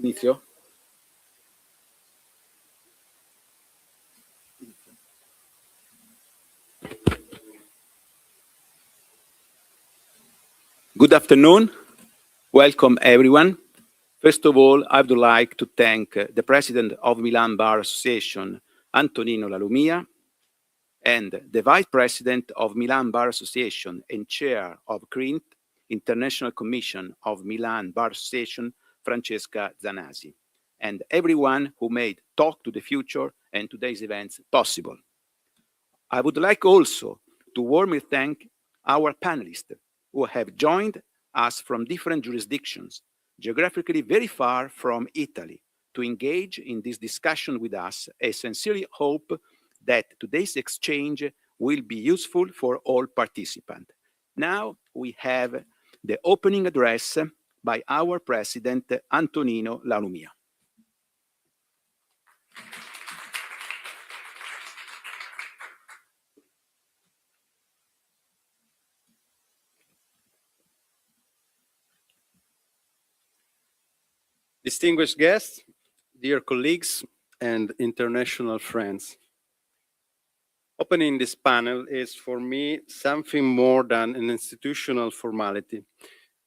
Inizio? Good afternoon. Welcome, everyone. First of all, I would like to thank the President of Milan Bar Association, Antonino Lalumia, and the Vice President of Milan Bar Association and Chair of CRINT, International Commission of Milan Bar Association, Francesca Zanasi, and everyone who made Talk to the Future and today's events possible. I would like also to warmly thank our panelists who have joined us from different jurisdictions, geographically very far from Italy, to engage in this discussion with us. I sincerely hope that today's exchange will be useful for all participants. Now we have the opening address by our President, Antonino Lalumia. Distinguished guests, dear colleagues, and international friends. Opening this panel is for me something more than an institutional formality.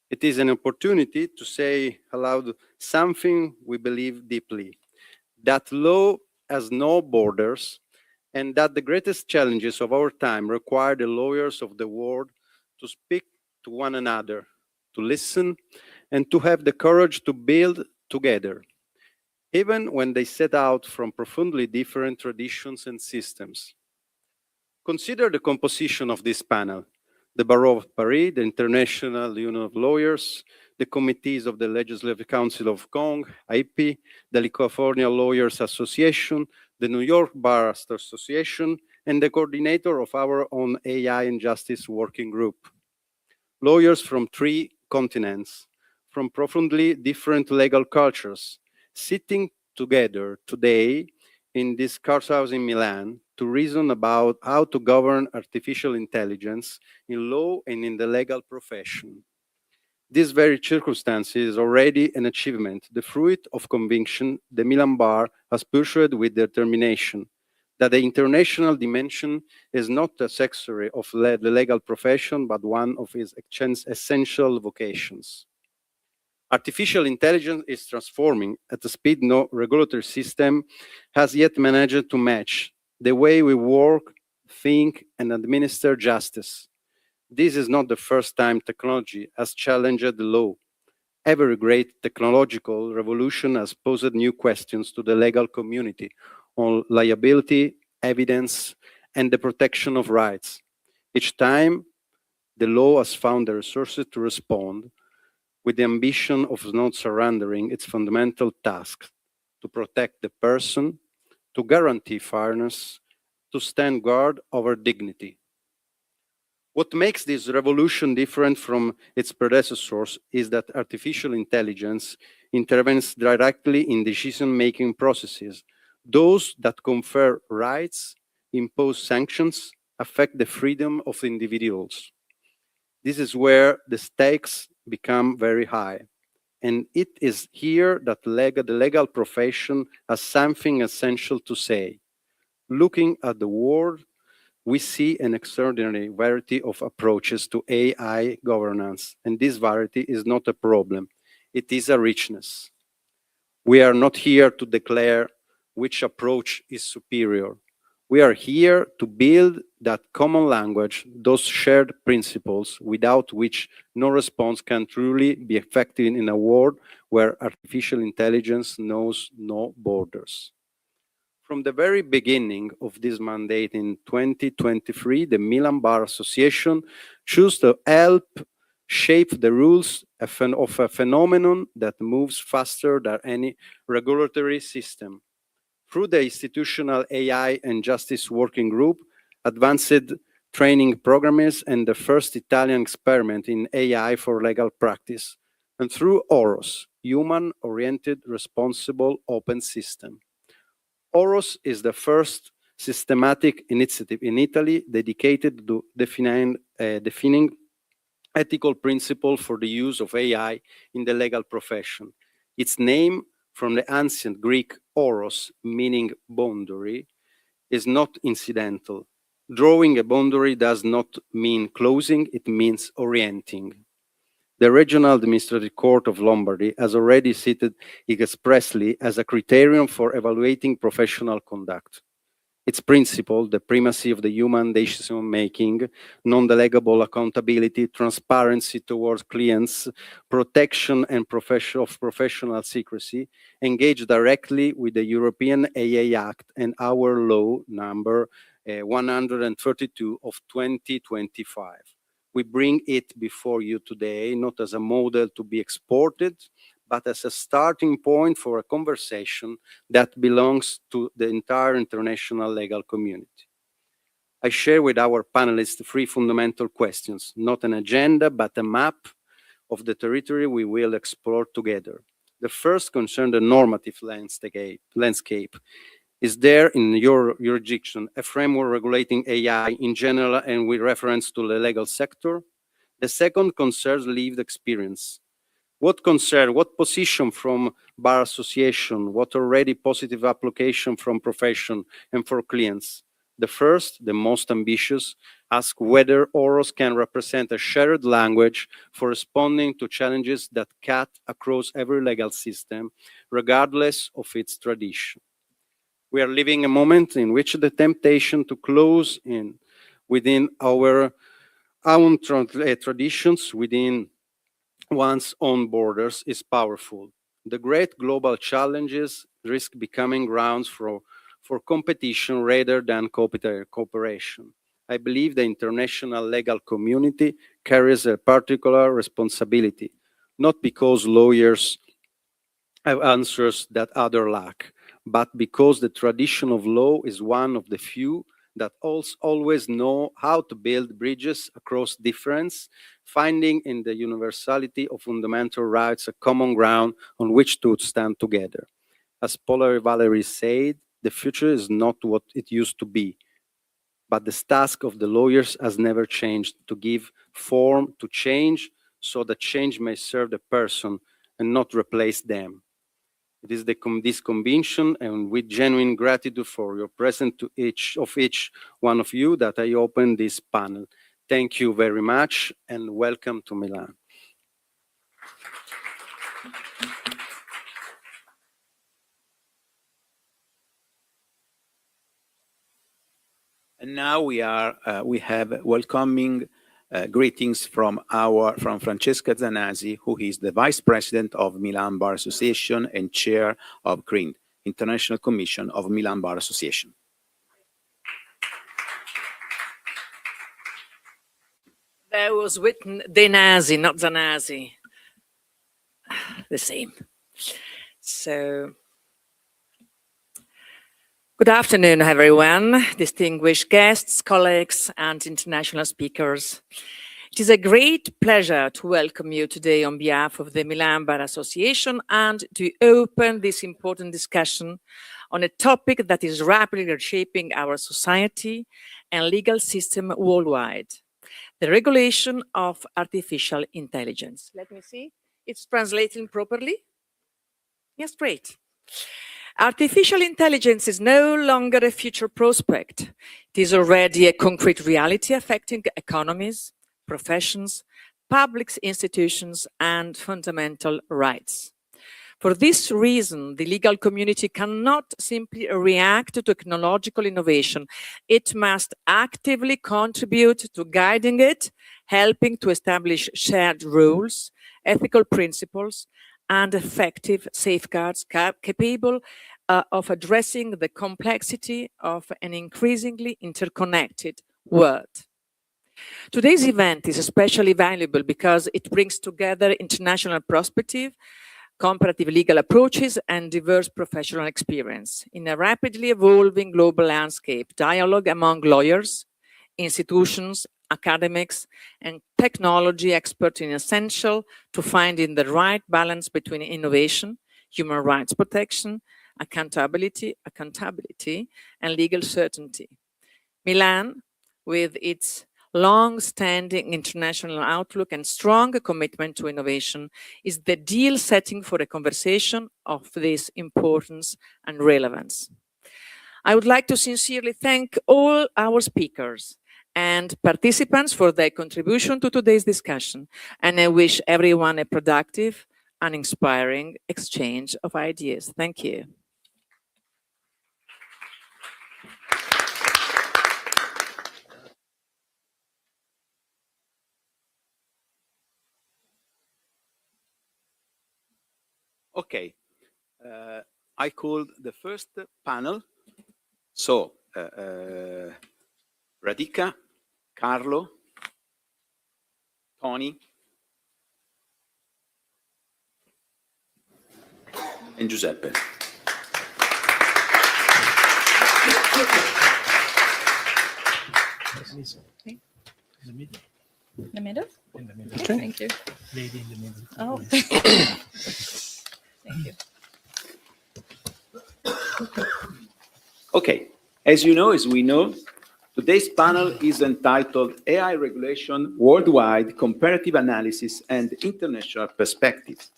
It is an opportunity to say aloud something we believe deeply, that law has no borders, and that the greatest challenges of our time require the lawyers of the world to speak to one another, to listen, and to have the courage to build together, even when they set out from profoundly different traditions and systems. Consider the composition of this panel: the Barreau of Paris, the International Union of Lawyers, the committees of the Legislative Council of Hong Kong, IP, the California Lawyers Association, the New York Bar Association, and the coordinator of our own AI and Justice Working Group. Lawyers from 3 continents, from profoundly different legal cultures, sitting together today in this courthouse in Milan to reason about how to govern artificial intelligence in law and in the legal profession. This very circumstance is already an achievement, the fruit of conviction the Milan Bar has pursued with determination, that the international dimension is not a accessory of the legal profession, but one of its essential vocations. Artificial intelligence is transforming at a speed no regulatory system has yet managed to match the way we work, think, and administer justice. This is not the first time technology has challenged the law. Every great technological revolution has posed new questions to the legal community on liability, evidence, and the protection of rights. Each time, the law has found the resources to respond, with the ambition of not surrendering its fundamental task to protect the person, to guarantee fairness, to stand guard over dignity. What makes this revolution different from its predecessors is that artificial intelligence intervenes directly in decision-making processes, those that confer rights, impose sanctions, affect the freedom of individuals. This is where the stakes become very high. And it is here that the legal profession has something essential to say. Looking at the world, we see an extraordinary variety of approaches to AI governance, and this variety is not a problem. It is a richness. We are not here to declare which approach is superior. We are here to build that common language, those shared principles without which no response can truly be effective in a world where artificial intelligence knows no borders. From the very beginning of this mandate in 2023, the Milan Bar Association chose to help shape the rules of a phenomenon that moves faster than any regulatory system. Through the institutional AI and Justice Working Group, advanced training programs, and the first Italian experiment in AI for legal practice, and through OROS, Human-Oriented Responsible Open System. OROS is the first systematic initiative in Italy dedicated to defining ethical principles for the use of AI in the legal profession. Its name from the ancient Greek oros, meaning boundary, is not incidental. Drawing a boundary does not mean closing, it means orienting. The Regional Administrative Court of Lombardy has already cited it expressly as a criterion for evaluating professional conduct. Its principle, the primacy of the human decision-making, non-delegable accountability, transparency towards clients, protection and of professional secrecy, engage directly with the European AA Act and our law number 132 of 2025. We bring it before you today, not as a model to be exported, but as a starting point for a conversation that belongs to the entire international legal community. I share with our panelists 3 fundamental questions, not an agenda, but a map of the territory we will explore together. The first concerns the normative landscape. Is there in your jurisdiction a framework regulating AI in general and with reference to the legal sector? The second concerns lived experience. What concern, what position from bar association, what already positive application from profession and for clients? The first, the most ambitious, ask whether OROS can represent a shared language for responding to challenges that cut across every legal system, regardless of its tradition. We are living a moment in which the temptation to close in within our own traditions, within one's own borders is powerful. The great global challenges risk becoming grounds for competition rather than cooperation. I believe the international legal community carries a particular responsibility, not because lawyers have answers that others lack, but because the tradition of law is one of the few that always know how to build bridges across difference, finding in the universality of fundamental rights a common ground on which to stand together. As Paul Valery said, the future is not what it used to be, but the task of the lawyers has never changed, to give form to change so that change may serve the person and not replace them. It is this conviction, and with genuine gratitude for your presence to each one of you, that I open this panel. Thank you very much, and welcome to Milan. And now we have welcoming greetings from Francesca Zanasi, who is the Vice President of Milan Bar Association and Chair of CRIN, International Commission of Milan Bar Association. There was written Denasi, not Zanasi. The same. So, good afternoon, everyone, distinguished guests, colleagues, and international speakers. It is a great pleasure to welcome you today on behalf of the Milan Bar Association and to open this important discussion on a topic that is rapidly reshaping our society and legal system worldwide: the regulation of artificial intelligence. Let me see. It's translating properly? Yes, great. Artificial intelligence is no longer a future prospect. It is already a concrete reality affecting economies, professions, public institutions, and fundamental rights. For this reason, the legal community cannot simply react to technological innovation. It must actively contribute to guiding it, helping to establish shared rules, ethical principles, and effective safeguards capable of addressing the complexity of an increasingly interconnected world. Today's event is especially valuable because it brings together international perspective, comparative legal approaches, and diverse professional experience. In a rapidly evolving global landscape, dialogue among lawyers, institutions, academics, and technology experts is essential to finding the right balance between innovation, human rights protection, accountability, and legal certainty. Milan, with its long-standing international outlook and strong commitment to innovation is the deal setting for a conversation of this importance and relevance. I would like to sincerely thank all our speakers and participants for their contribution to today's discussion, and I wish everyone a productive and inspiring exchange of ideas. Thank you. Okay, I called the first panel. So, Radhika, Carlo, Tony, and Giuseppe. Okay. The middle. The middle? In the middle. Okay. Thank you. Lady in the middle. Oh. Thank you. Okay, as you know, as we know, today's panel is entitled AI Regulation Worldwide Comparative Analysis and International Perspectives.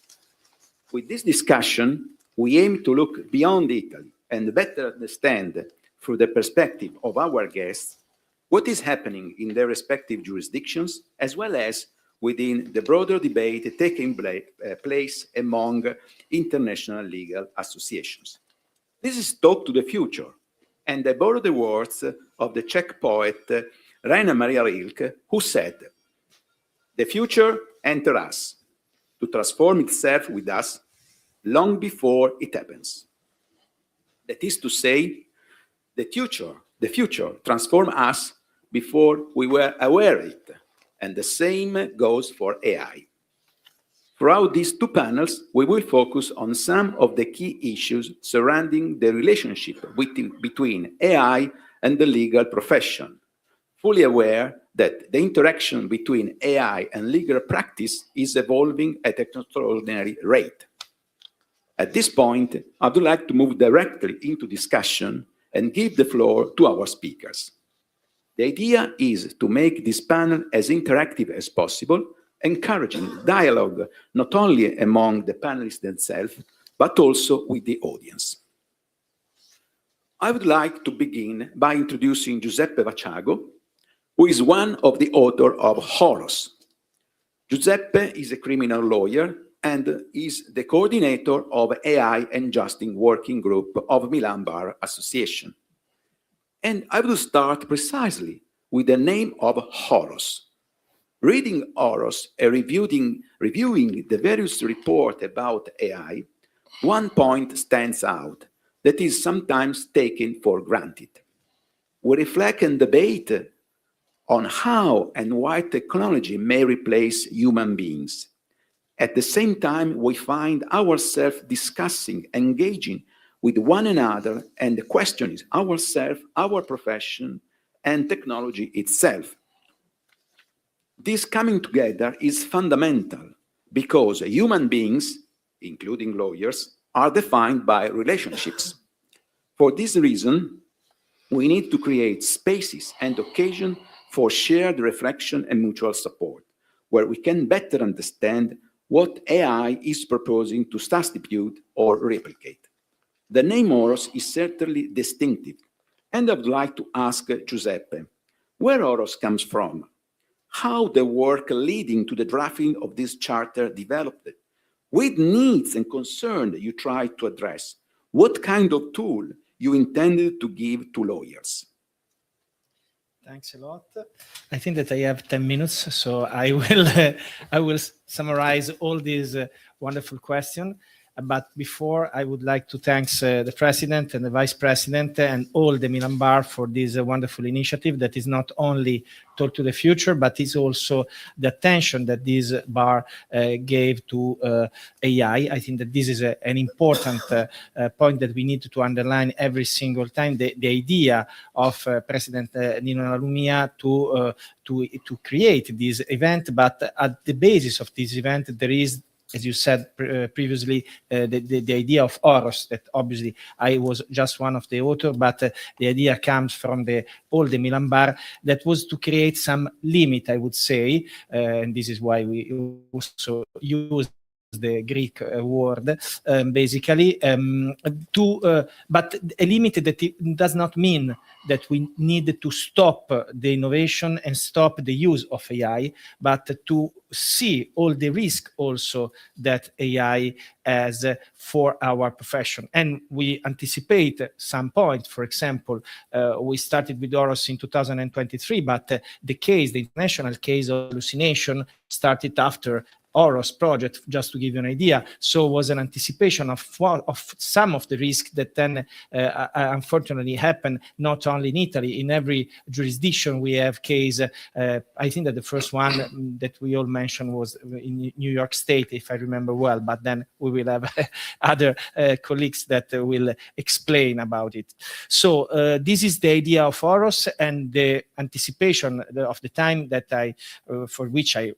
With this discussion, we aim to look beyond Italy and better understand, through the perspective of our guests, what is happening in their respective jurisdictions, as well as within the broader debate taking place among international legal associations. This is Talk to the Future, and I borrow the words of the Czech poet Rainer Maria Rilke, who said, "The future enters us to transform itself with us long before it happens." That is to say, the future transforms us before we were aware of it, and the same goes for AI. Throughout these two panels, we will focus on some of the key issues surrounding the relationship between AI and the legal profession, fully aware that the interaction between AI and legal practice is evolving at an extraordinary rate. At this point, I would like to move directly into discussion and give the floor to our speakers. The idea is to make this panel as interactive as possible, encouraging dialogue not only among the panelists themselves, but also with the audience. I would like to begin by introducing Giuseppe Vaciago, who is one of the authors of Horos. Giuseppe is a criminal lawyer and is the coordinator of AI and Justice Working Group of Milan Bar Association. And I will start precisely with the name of Horos. Reading Horos and reviewing the various reports about AI, one point stands out that is sometimes taken for granted. We reflect and debate on how and why technology may replace human beings. At the same time, we find ourselves discussing, engaging with one another and questioning ourselves, our profession, and technology itself. This coming together is fundamental because human beings, including lawyers, are defined by relationships. For this reason, we need to create spaces and occasions for shared reflection and mutual support, where we can better understand what AI is proposing to substitute or replicate. The name Horos is certainly distinctive, and I would like to ask Giuseppe, where Horos comes from, how the work leading to the drafting of this charter developed, what needs and concerns you tried to address, what kind of tool you intended to give to lawyers. Thanks a lot. I think that I have 10 minutes, so I will summarize all these wonderful questions. But before, I would like to thank the President and the Vice President and all the Milan Bar for this wonderful initiative that is not only Talk to the Future, but is also the attention that this bar gave to AI. I think that this is an important point that we need to underline every single time. The idea of President Nino La Lumia to create this event, but at the basis of this event, there is as you said previously, the idea of OROS, that obviously I was just one of the authors, but the idea comes from all the Milan Bar, that was to create some limit, I would say, and this is why we also use the Greek word, basically, but a limit that it does not mean that we need to stop the innovation and stop the use of AI, but to see all the risk also that AI has for our profession. And we anticipate some point. For example, we started with OROS in 2023, but the international case of hallucination started after OROS project, just to give you an idea. So it was an anticipation of some of the risks that then unfortunately happen not only in Italy. In every jurisdiction we have case. I think that the first one that we all mentioned was in New York State, if I remember well, but then we will have other colleagues that will explain about it. So this is the idea of OROS and the anticipation of the time that for which I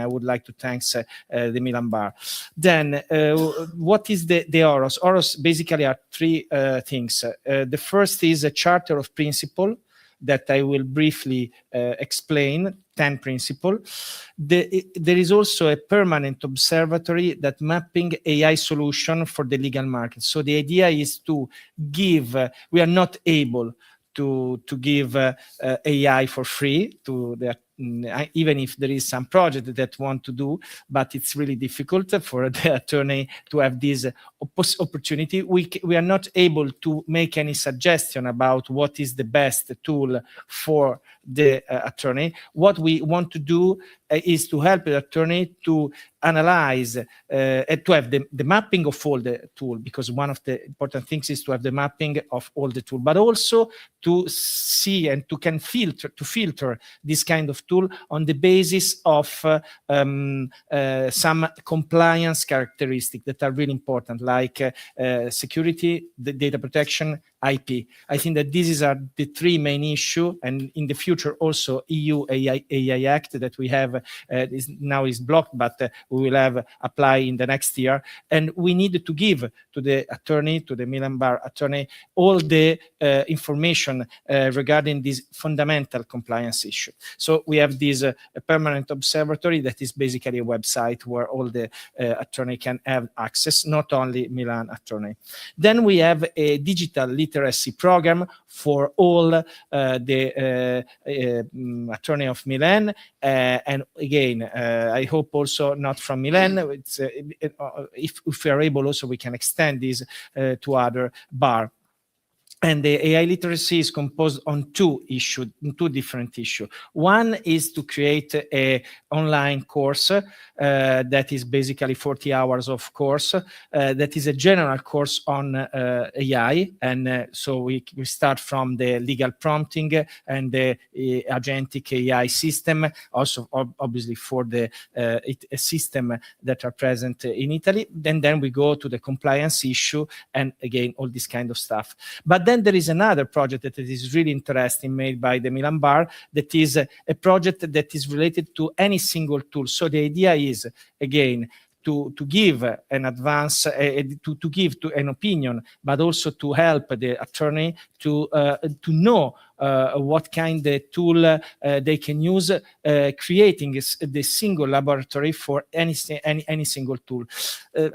would like to thank the Milan Bar. Then what is the OROS? OROS basically are three things. The first is a charter of principle that I will briefly explain, 10 principles. There is also a permanent observatory that mapping AI solution for the legal market. So the idea is to give, we are not able to give AI for free to the even if there is some project that want to do, but it's really difficult for the attorney to have this opportunity. We are not able to make any suggestion about what is the best tool for the attorney. What we want to do is to help the attorney to analyze and to have the mapping of all the tool, because one of the important things is to have the mapping of all the tool, but also to see and to filter this kind of tool on the basis of some compliance characteristics that are really important, like security, the data protection, IP. I think that these are the three main issues, and in the future also EU AI Act that we have now is blocked, but we will have apply in the next year, and we need to give to the attorney, to the Milan Bar attorney, all the information regarding this fundamental compliance issue. So we have this permanent observatory that is basically a website where all the attorney can have access, not only Milan attorney. Then we have a digital literacy program for all the attorney of Milan, and again, I hope also not from Milan. It's, if we are able, also we can extend this to other bar. And the AI literacy is composed on two different issues. One is to create a online course that is basically 40 hours of course, that is a general course on AI. And so we start from the legal prompting and the agentic AI system, also obviously for the system that are present in Italy. Then we go to the compliance issue and again, all this kind of stuff. But then there is another project that is really interesting made by the Milan Bar, that is a project that is related to any single tool. So the idea is, again, to give an advance, to give to an opinion, but also to help the attorney to know what kind of tool they can use, creating the single laboratory for any single tool.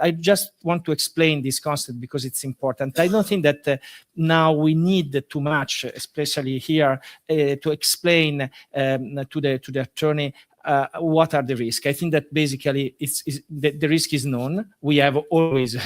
I just want to explain this concept because it's important. I don't think that now we need too much, especially here, to explain to the attorney what are the risks. I think that basically the risk is known. We have always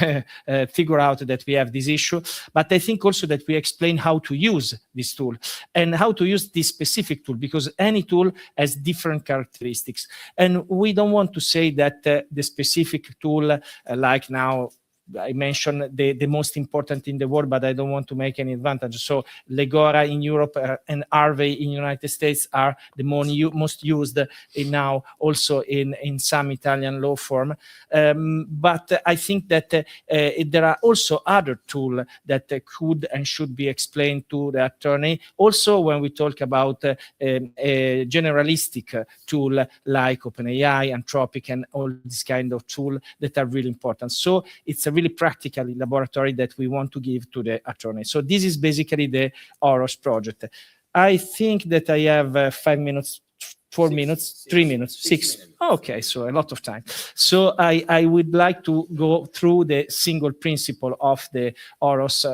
figured out that we have this issue, but I think also that we explain how to use this tool and how to use this specific tool, because any tool has different characteristics. And we don't want to say that the specific tool, like now I mentioned the most important in the world, but I don't want to make any advantage. So Legora in Europe and Harvey in United States are the most used now also in some Italian law form. But I think that there are also other tools that could and should be explained to the attorney. Also, when we talk about a generalistic tool like OpenAI, Anthropic, and all these kind of tools that are really important. So it's a really practical laboratory that we want to give to the attorney. So this is basically the OROS project. I think that I have 5 minutes, 4 minutes, 3 minutes, 6. Okay, so a lot of time. So I would like to go through the single principle of the OROS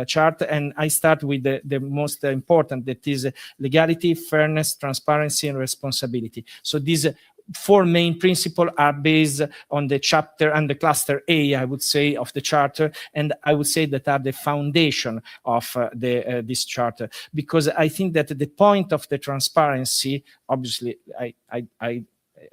chart, and I start with the most important, that is legality, fairness, transparency, and responsibility. So these 4 main principles are based on the chapter and the cluster A, I would say, of the charter, and I would say that are the foundation of this charter, because I think that the point of the transparency, obviously,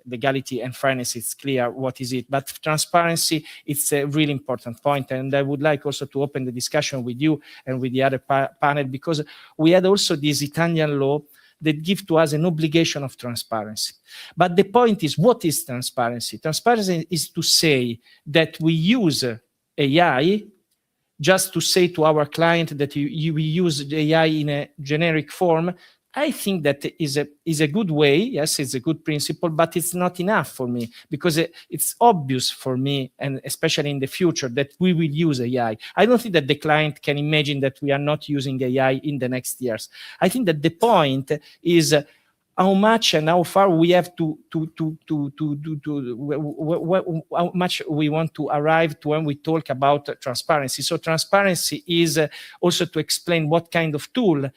legality and fairness, it's clear what is it, but transparency, it's a really important point, and I would like also to open the discussion with you and with the other panel, because we had also this Italian law that give to us an obligation of transparency. But the point is, what is transparency? Transparency is to say that we use AI just to say to our client that we use AI in a generic form. I think that is a good way. Yes, it's a good principle, but it's not enough for me, because it's obvious for me, and especially in the future, that we will use AI. I don't think that the client can imagine that we are not using AI in the next years. I think that the point is how much and how far we have how much we want to arrive to when we talk about transparency. So transparency is also to explain what kind of tool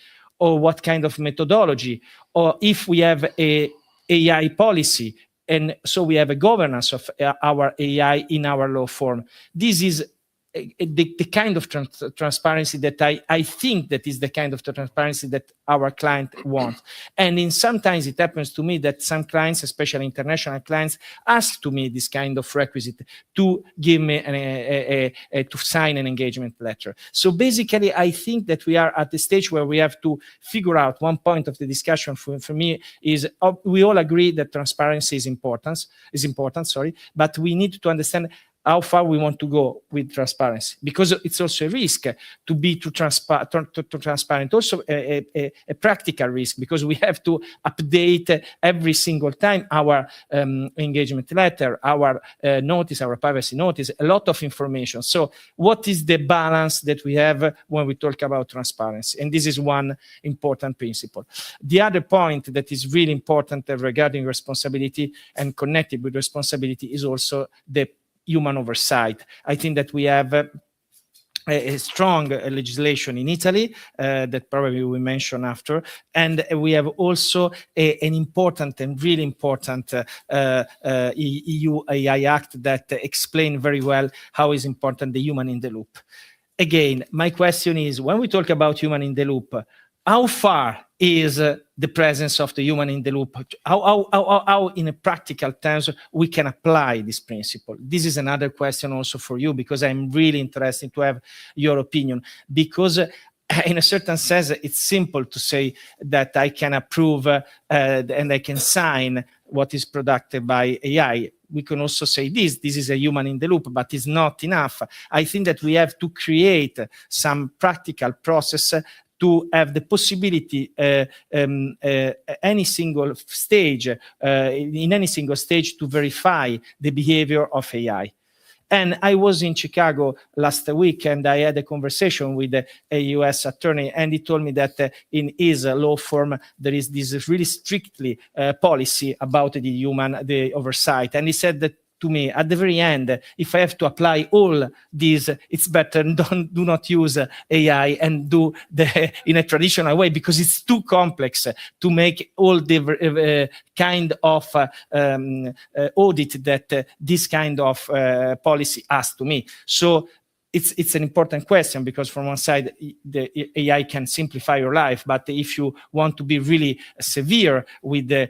or what kind of methodology, or if we have a AI policy, and so we have a governance of our AI in our law form. This is the kind of transparency that I think that is the kind of transparency that our client wants. And in sometimes it happens to me that some clients, especially international clients, ask to me this kind of requisite to give me to sign an engagement letter. So basically, I think that we are at the stage where we have to figure out. One point of the discussion for me is we all agree that transparency is important, but we need to understand how far we want to go with transparency, because it's also a risk to be too transparent, also a practical risk, because we have to update every single time our engagement letter, our notice, our privacy notice, a lot of information. So what is the balance that we have when we talk about transparency? And this is one important principle. The other point that is really important regarding responsibility and connected with responsibility is also the human oversight. I think that we have a strong legislation in Italy that probably we mention after, and we have also an important and really important EU AI Act that explain very well how is important the human in the loop. Again, my question is, when we talk about human in the loop, how far is the presence of the human in the loop? How in a practical terms, we can apply this principle? This is another question also for you, because I'm really interested to have your opinion, because in a certain sense, it's simple to say that I can approve and I can sign what is produced by AI. We can also say this is a human in the loop, but it's not enough. I think that we have to create some practical process to have the possibility any single stage, in any single stage, to verify the behavior of AI. And I was in Chicago last week, and I had a conversation with a US attorney, and he told me that in his law firm, there is this really strictly policy about the oversight. And he said that to me, at the very end, if I have to apply all these, it's better do not use AI and do in a traditional way, because it's too complex to make all the kind of audit that this kind of policy asks to me. So it's an important question, because from one side, the AI can simplify your life, but if you want to be really severe with the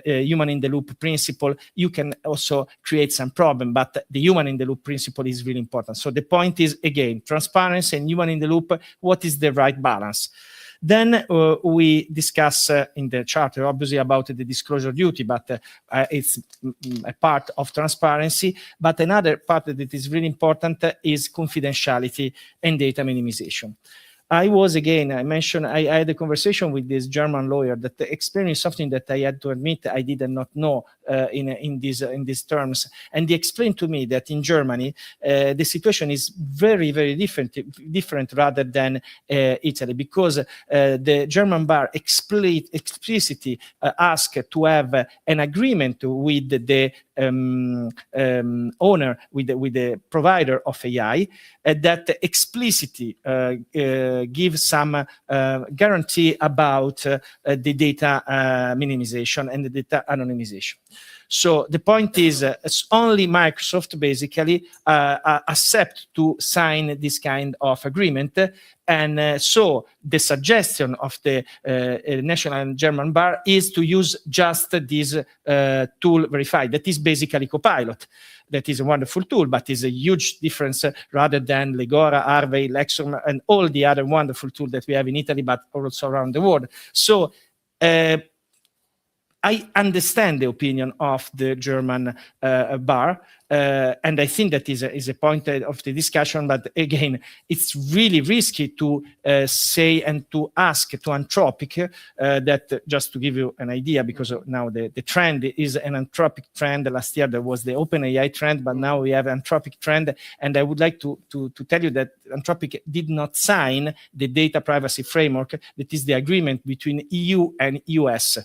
human in the loop principle, you can also create some problem, but the human in the loop principle is really important. So the point is, again, transparency and human in the loop, what is the right balance? Then we discuss in the charter, obviously, about the disclosure duty, but it's a part of transparency. But another part that is really important is confidentiality and data minimization. I mentioned, I had a conversation with this German lawyer that experienced something that I had to admit I did not know in these terms. And he explained to me that in Germany, the situation is very, very different rather than Italy, because the German bar explicitly asked to have an agreement with the owner, with the provider of AI, that explicitly give some guarantee about the data minimization and the data anonymization. So the point is, only Microsoft basically accept to sign this kind of agreement. And so the suggestion of the National German Bar is to use just this tool Verify. That is basically Copilot. That is a wonderful tool, but is a huge difference rather than Legora, Harvey, Lexom, and all the other wonderful tools that we have in Italy, but also around the world. So I understand the opinion of the German bar, and I think that is a point of the discussion. But again, it's really risky to say and to ask to Anthropic that, just to give you an idea, because now the trend is an Anthropic trend. Last year there was the OpenAI trend, but now we have Anthropic trend. And I would like to tell you that Anthropic did not sign the data privacy framework. That is the agreement between EU and US.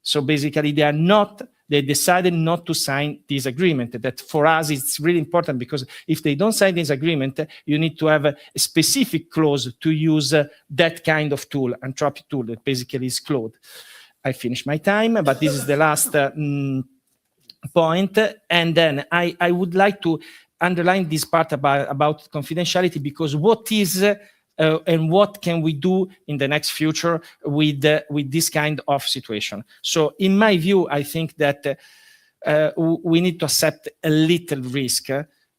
So basically, they decided not to sign this agreement. That for us, it's really important, because if they don't sign this agreement, you need to have a specific clause to use that kind of tool, Anthropic tool, that basically is Claude. I finished my time, but this is the last point. And then I would like to underline this part about confidentiality, because what is and what can we do in the next future with this kind of situation? So in my view, I think that we need to accept a little risk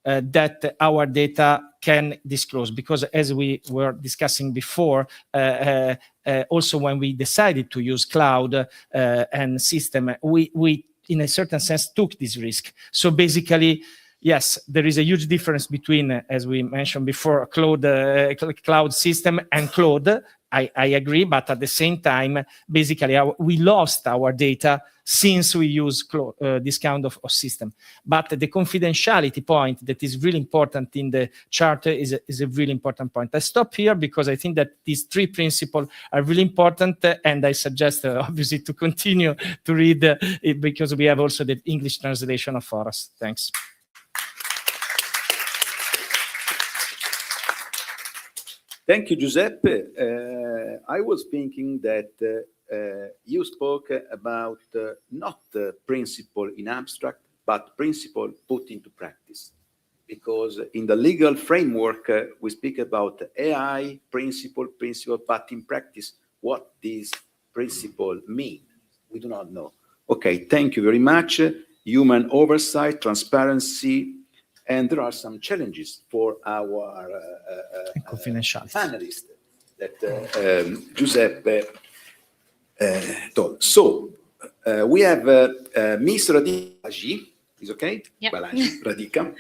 that our data can disclose, because as we were discussing before, also when we decided to use cloud and system, we in a certain sense took this risk. So basically, yes, there is a huge difference between, as we mentioned before, cloud system and Claude. I agree, but at the same time, basically, we lost our data since we use this kind of system. But the confidentiality point that is really important in the charter is a really important point. I stop here because I think that these three principles are really important, and I suggest, obviously, to continue to read it, because we have also the English translation of us. Thanks. Thank you, Giuseppe. I was thinking that you spoke about not principle in abstract, but principle put into practice. Because in the legal framework, we speak about AI, principle, but in practice, what these principle mean, we do not know. Okay, thank you very much. Human oversight, transparency, and there are some challenges for our panelists that Giuseppe told. So we have Miss Radika. Is okay? Yeah. Radika.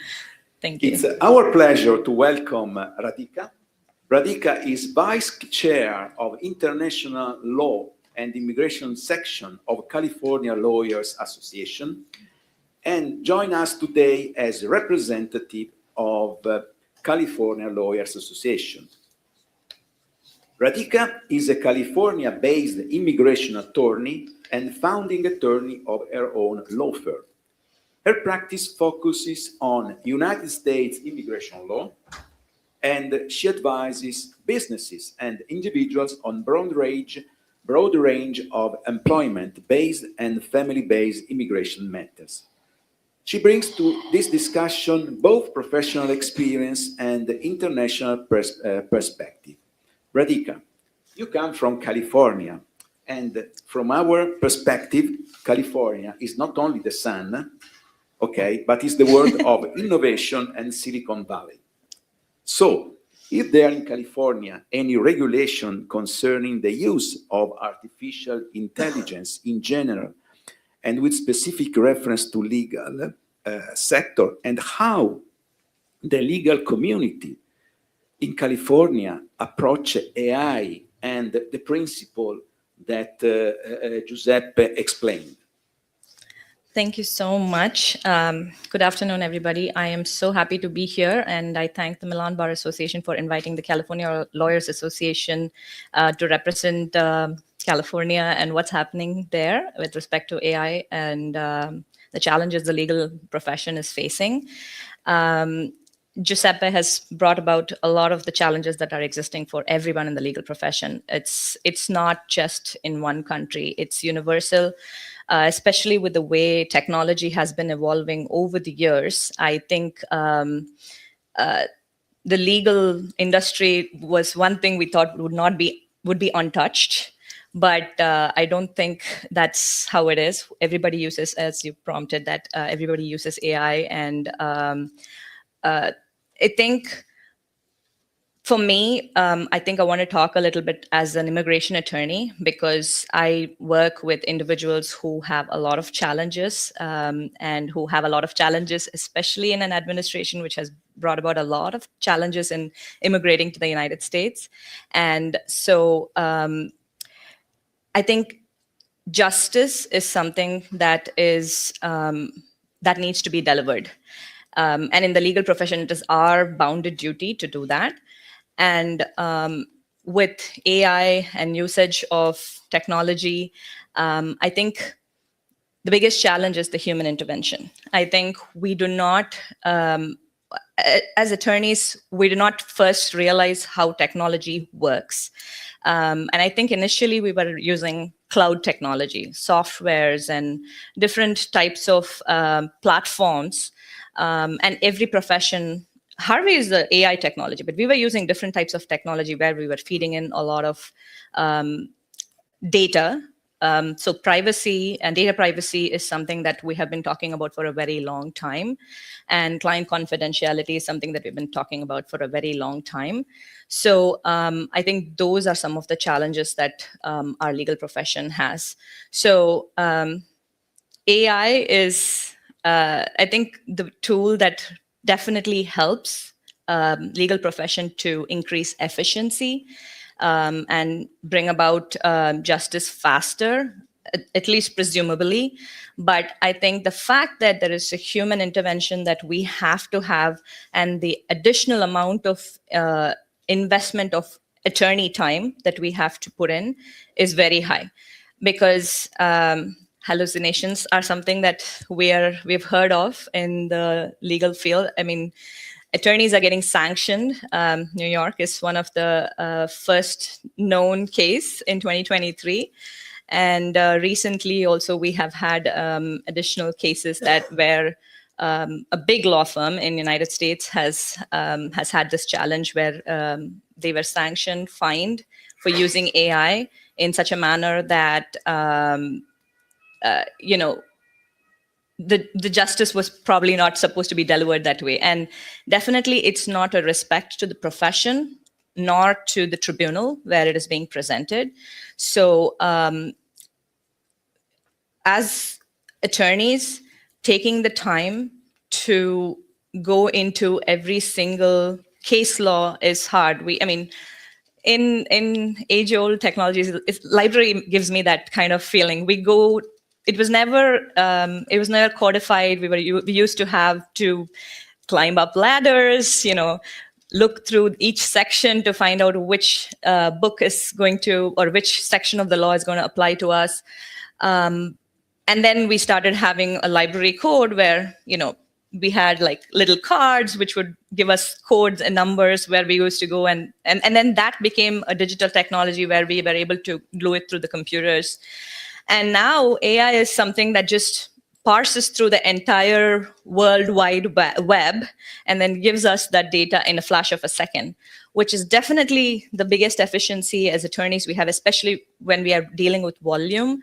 Thank you. It's our pleasure to welcome Radika. Radika is Vice Chair of International Law and Immigration Section of California Lawyers Association, and join us today as representative of California Lawyers Association. Radika is a California-based immigration attorney and founding attorney of her own law firm. Her practice focuses on United States immigration law, and she advises businesses and individuals on broad range of employment-based and family-based immigration matters. She brings to this discussion both professional experience and international perspective. Radhika, you come from California, and from our perspective, California is not only the sun, okay, but it's the world of innovation and Silicon Valley. So, if there in California any regulation concerning the use of artificial intelligence in general, and with specific reference to legal sector, and how the legal community in California approach AI and the principle that Giuseppe explained. Thank you so much. Good afternoon, everybody. I am so happy to be here, and I thank the Milan Bar Association for inviting the California Lawyers Association to represent California and what's happening there with respect to AI and the challenges the legal profession is facing. Giuseppe has brought about a lot of the challenges that are existing for everyone in the legal profession. It's not just in one country, it's universal. Especially with the way technology has been evolving over the years. I think the legal industry was one thing we thought would be untouched, but I don't think that's how it is. Everybody uses, as you prompted, that everybody uses AI, and I think for me, I think I want to talk a little bit as an immigration attorney, because I work with individuals who have a lot of challenges and who have a lot of challenges, especially in an administration which has brought about a lot of challenges in immigrating to the United States. And so I think justice is something that is that needs to be delivered. And in the legal profession, it is our bounded duty to do that. And with AI and usage of technology, I think the biggest challenge is the human intervention. I think we do not, as attorneys, we do not first realize how technology works. And I think initially we were using cloud technology, softwares, and different types of platforms. And every profession, Harvey is the AI technology, but we were using different types of technology where we were feeding in a lot of data. So privacy and data privacy is something that we have been talking about for a very long time. And client confidentiality is something that we've been talking about for a very long time. So I think those are some of the challenges that our legal profession has. So AI is, I think, the tool that definitely helps legal profession to increase efficiency and bring about justice faster, at least presumably. But I think the fact that there is a human intervention that we have to have, and the additional amount of investment of attorney time that we have to put in is very high, because hallucinations are something that we've heard of in the legal field. I mean, attorneys are getting sanctioned. New York is one of the first known case in 2023. And recently also we have had additional cases that where a big law firm in the United States has had this challenge where they were sanctioned, fined for using AI in such a manner that the justice was probably not supposed to be delivered that way. And definitely it's not a respect to the profession, nor to the tribunal where it is being presented. So as attorneys, taking the time to go into every single case law is hard. In age-old technologies, library gives me that kind of feeling. It was never codified. We used to have to climb up ladders, look through each section to find out which book is going to, or which section of the law is going to apply to us. And then we started having a library code where, we had like little cards which would give us codes and numbers where we used to go, and then that became a digital technology where we were able to glue it through the computers. And now AI is something that just parses through the entire World Wide Web and then gives us that data in a flash of a second, which is definitely the biggest efficiency as attorneys we have, especially when we are dealing with volume.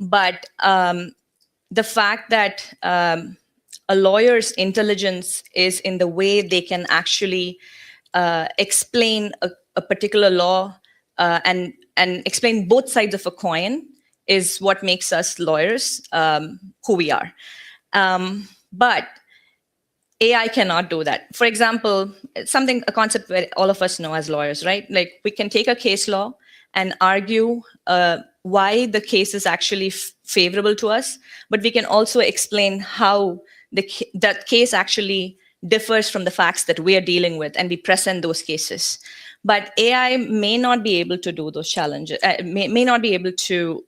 But the fact that a lawyer's intelligence is in the way they can actually explain a particular law and explain both sides of a coin is what makes us lawyers who we are. But AI cannot do that. For example, a concept where all of us know as lawyers, right? Like we can take a case law and argue why the case is actually favorable to us, but we can also explain how that case actually differs from the facts that we are dealing with, and we present those cases. But AI may not be able to do those challenges, may not be able to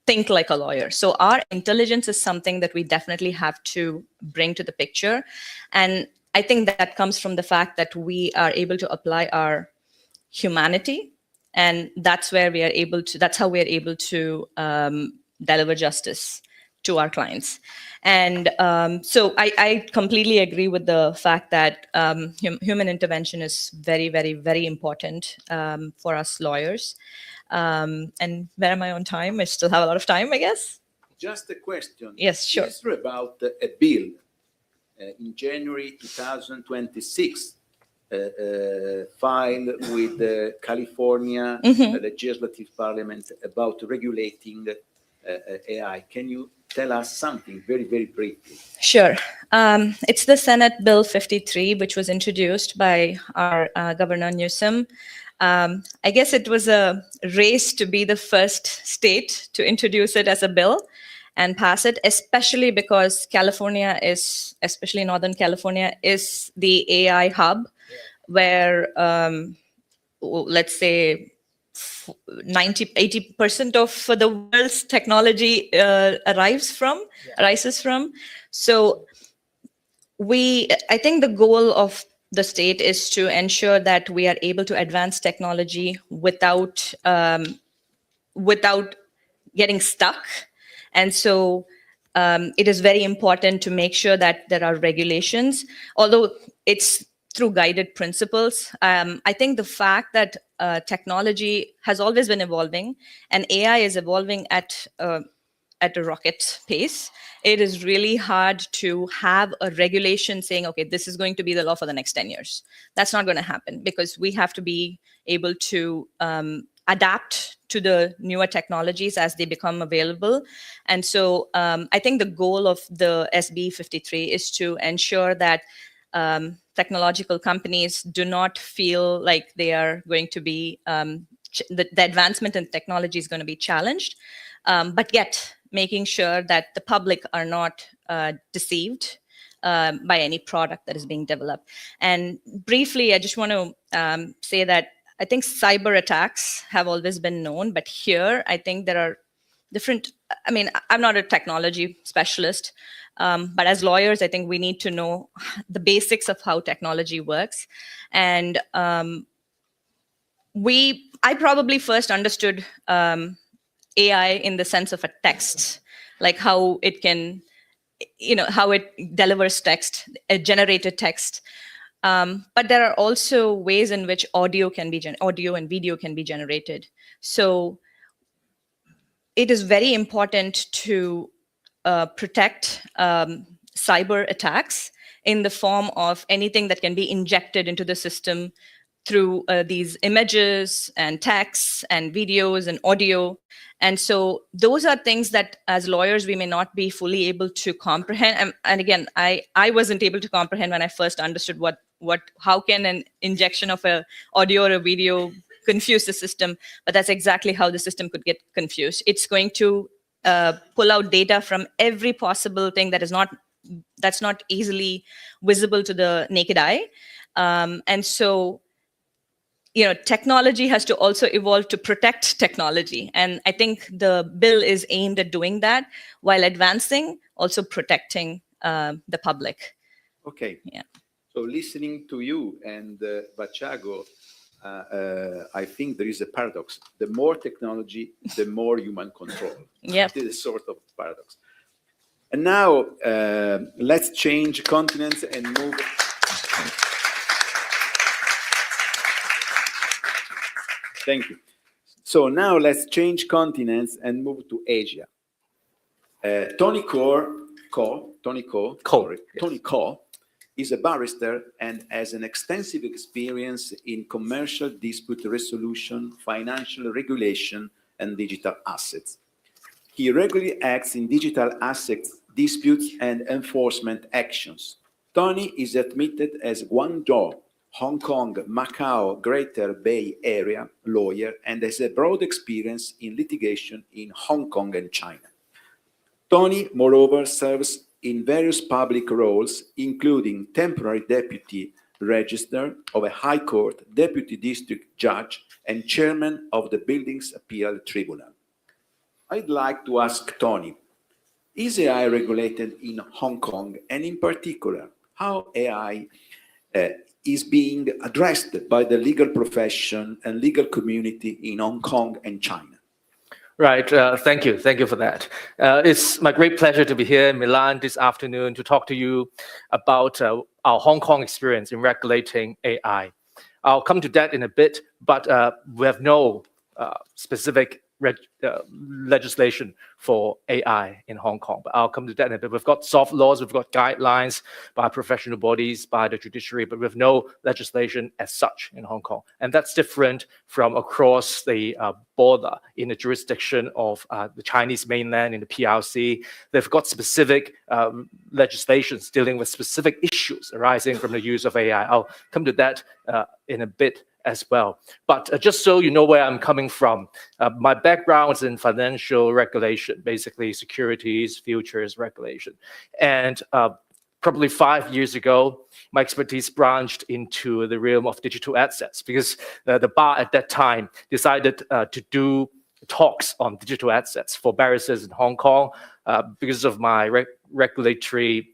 think like a lawyer. So our intelligence is something that we definitely have to bring to the picture. And I think that comes from the fact that we are able to apply our humanity, and that's how we are able to deliver justice to our clients. And so I completely agree with the fact that human intervention is very, very, very important for us lawyers. And where am I on time? I still have a lot of time, I guess. Just a question. Yes, sure. Is there about a bill in January 2026 filed with the California Legislative Parliament about regulating AI? Can you tell us something very, very briefly? Sure. It's the Senate Bill 53, which was introduced by our Governor Newsom. I guess it was a race to be the first state to introduce it as a bill and pass it, especially because California is, especially Northern California, is the AI hub where, let's say, 80% of the world's technology arises from. So I think the goal of the state is to ensure that we are able to advance technology without getting stuck. And so it is very important to make sure that there are regulations, although it's through guided principles. I think the fact that technology has always been evolving and AI is evolving at a rocket pace, it is really hard to have a regulation saying, okay, this is going to be the law for the next 10 years. That's not going to happen, because we have to be able to adapt to the newer technologies as they become available. And so I think the goal of the SB 53 is to ensure that technological companies do not feel like they are going to be, the advancement in technology is going to be challenged, but yet making sure that the public are not deceived by any product that is being developed. And briefly, I just want to say that I think cyber attacks have always been known, but here I think there are different, I mean, I'm not a technology specialist, but as lawyers, I think we need to know the basics of how technology works. And I probably first understood AI in the sense of a text, like how it can, how it delivers text, a generated text. But there are also ways in which audio and video can be generated. So it is very important to protect cyber attacks in the form of anything that can be injected into the system through these images and texts and videos and audio. And so those are things that as lawyers, we may not be fully able to comprehend. And again, I wasn't able to comprehend when I first understood how can an injection of a audio or a video confuse the system, but that's exactly how the system could get confused. It's going to pull out data from every possible thing that's not easily visible to the naked eye. And so technology has to also evolve to protect technology. And I think the bill is aimed at doing that while advancing, also protecting the public. Okay. Yeah. So listening to you and Bacciago, I think there is a paradox. The more technology, the more human control. Yep. It is a sort of paradox. And now let's change continents and move. Thank you. So now let's change continents and move to Asia. Tony Ko is a barrister and has an extensive experience in commercial dispute resolution, financial regulation, and digital assets. He regularly acts in digital assets disputes and enforcement actions. Tony is admitted as Guangzhou, Hong Kong, Macau, Greater Bay Area lawyer and has a broad experience in litigation in Hong Kong and China. Tony, moreover, serves in various public roles, including temporary deputy registrar of a high court, deputy district judge, and chairman of the Buildings Appeal Tribunal. I'd like to ask Tony, is AI regulated in Hong Kong, and in particular, how AI is being addressed by the legal profession and legal community in Hong Kong and China? Right. Thank you. Thank you for that. It's my great pleasure to be here in Milan this afternoon to talk to you about our Hong Kong experience in regulating AI. I'll come to that in a bit, but we have no specific legislation for AI in Hong Kong, but I'll come to that in a bit. We've got soft laws, we've got guidelines by professional bodies, by the judiciary, but we have no legislation as such in Hong Kong. And that's different from across the border in the jurisdiction of the Chinese mainland, in the PRC. They've got specific legislations dealing with specific issues arising from the use of AI. I'll come to that in a bit as well. But just so you know where I'm coming from, my background is in financial regulation, basically securities, futures regulation. And probably 5 years ago, my expertise branched into the realm of digital assets because the bar at that time decided to do talks on digital assets for barristers in Hong Kong because of my regulatory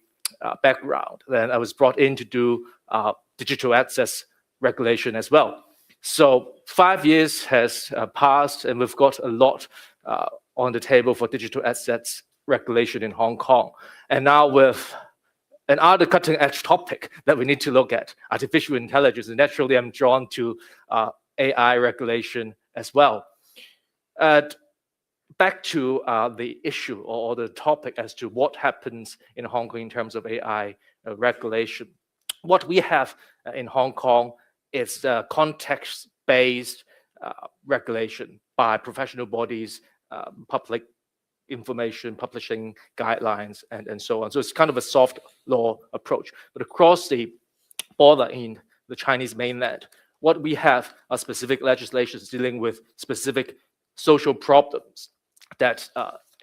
background. Then I was brought in to do digital assets regulation as well. So 5 years has passed and we've got a lot on the table for digital assets regulation in Hong Kong. And now with another cutting edge topic that we need to look at, artificial intelligence, and naturally I'm drawn to AI regulation as well. Back to the issue or the topic as to what happens in Hong Kong in terms of AI regulation. What we have in Hong Kong is context-based regulation by professional bodies, public information, publishing guidelines, and so on. So it's kind of a soft law approach. But across the border in the Chinese mainland, what we have are specific legislations dealing with specific social problems that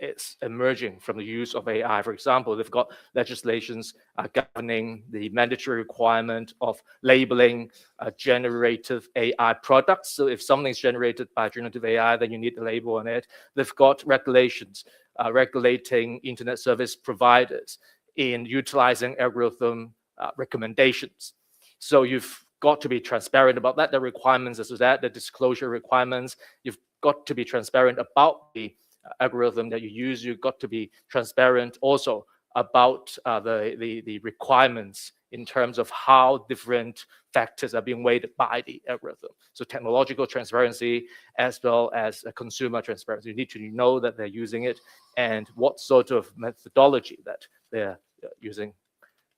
is emerging from the use of AI. For example, they've got legislations governing the mandatory requirement of labeling generative AI products. So if something's generated by generative AI, then you need the label on it. They've got regulations regulating internet service providers in utilizing algorithm recommendations. So you've got to be transparent about that, the requirements as to that, the disclosure requirements. You've got to be transparent about the algorithm that you use. You've got to be transparent also about the requirements in terms of how different factors are being weighted by the algorithm. So technological transparency as well as consumer transparency. You need to know that they're using it and what sort of methodology that they're using.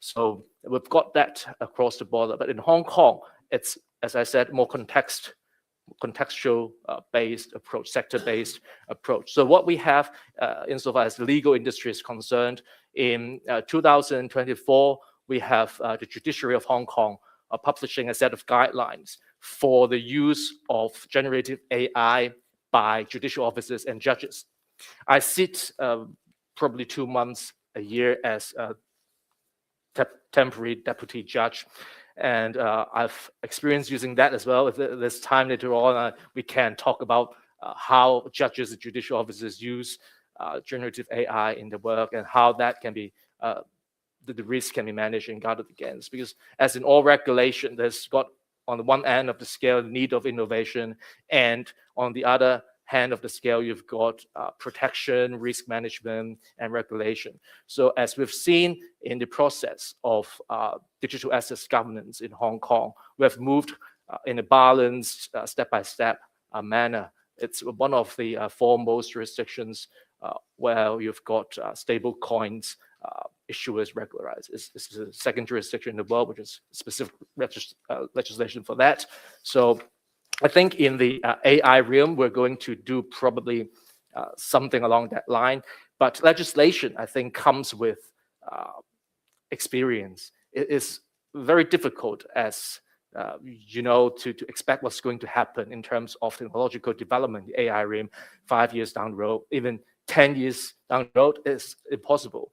So we've got that across the border. But in Hong Kong, it's, as I said, more contextual based approach, sector-based approach. So what we have insofar as the legal industry is concerned, in 2024, we have the judiciary of Hong Kong publishing a set of guidelines for the use of generative AI by judicial officers and judges. I sit probably 2 months a year as a temporary deputy judge. And I've experienced using that as well. If there's time later on, we can talk about how judges and judicial officers use generative AI in the work and how that can be, the risk can be managed and guarded against. Because as in all regulation, there's got on the one end of the scale, the need of innovation, and on the other hand of the scale, you've got protection, risk management, and regulation. So as we've seen in the process of digital assets governance in Hong Kong, we have moved in a balanced, step-by-step manner. It's one of the foremost jurisdictions where you've got stable coins issuers regularized. It's the second jurisdiction in the world which is specific legislation for that. So I think in the AI realm, we're going to do probably something along that line. But legislation, I think, comes with experience. It is very difficult, as you know, to expect what's going to happen in terms of technological development, the AI realm, 5 years down the road, even 10 years down the road is impossible.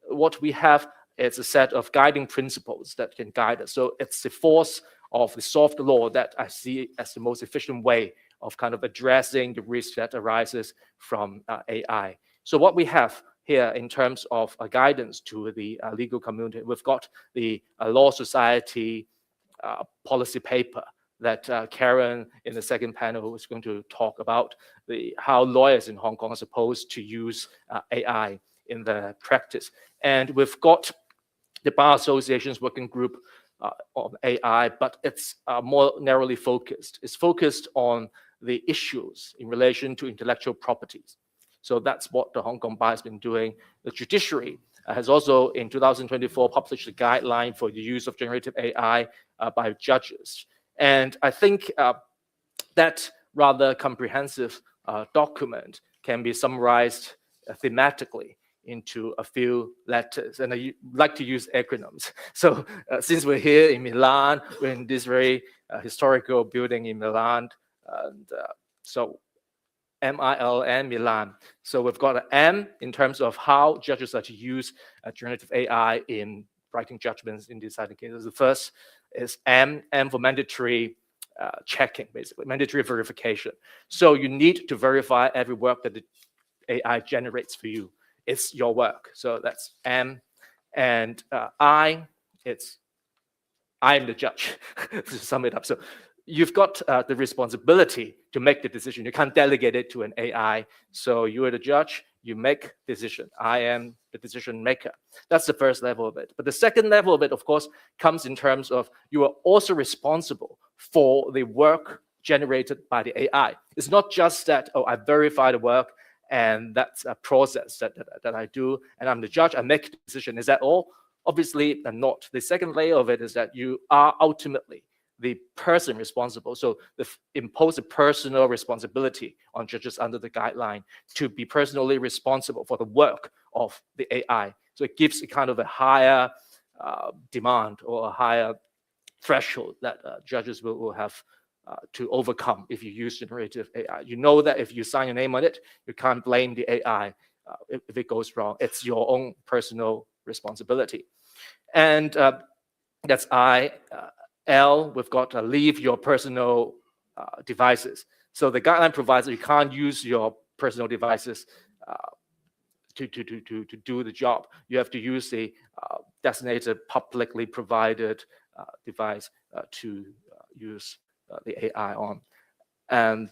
What we have is a set of guiding principles that can guide us. So it's the force of the soft law that I see as the most efficient way of kind of addressing the risk that arises from AI. So what we have here in terms of guidance to the legal community, we've got the Law Society policy paper that Karen in the second panel is going to talk about, how lawyers in Hong Kong are supposed to use AI in their practice. And we've got the Bar Association's working group on AI, but it's more narrowly focused. It's focused on the issues in relation to intellectual properties. So that's what the Hong Kong Bar has been doing. The judiciary has also, in 2024, published a guideline for the use of generative AI by judges. And I think that rather comprehensive document can be summarized thematically into a few letters, and I like to use acronyms. So since we're here in Milan, we're in this very historical building in Milan, and so MILN, Milan. So we've got an M in terms of how judges are to use generative AI in writing judgments in deciding cases. The first is M for mandatory checking, basically, mandatory verification. So you need to verify every work that the AI generates for you. It's your work. So that's M. And I, it's I am the judge, to sum it up. So you've got the responsibility to make the decision. You can't delegate it to an AI. So you are the judge, you make decision. I am the decision maker. That's the first level of it. But the second level of it, of course, comes in terms of you are also responsible for the work generated by the AI. It's not just that, oh, I verify the work, and that's a process that I do, and I'm the judge, I make the decision. Is that all? Obviously not. The second layer of it is that you are ultimately the person responsible. So impose a personal responsibility on judges under the guideline to be personally responsible for the work of the AI. So it gives a kind of a higher demand or a higher threshold that judges will have to overcome if you use generative AI. You know that if you sign your name on it, you can't blame the AI if it goes wrong. It's your own personal responsibility. And that's I. L, we've got to leave your personal devices. So the guideline provides that you can't use your personal devices to do the job. You have to use a designated publicly provided device to use the AI on. And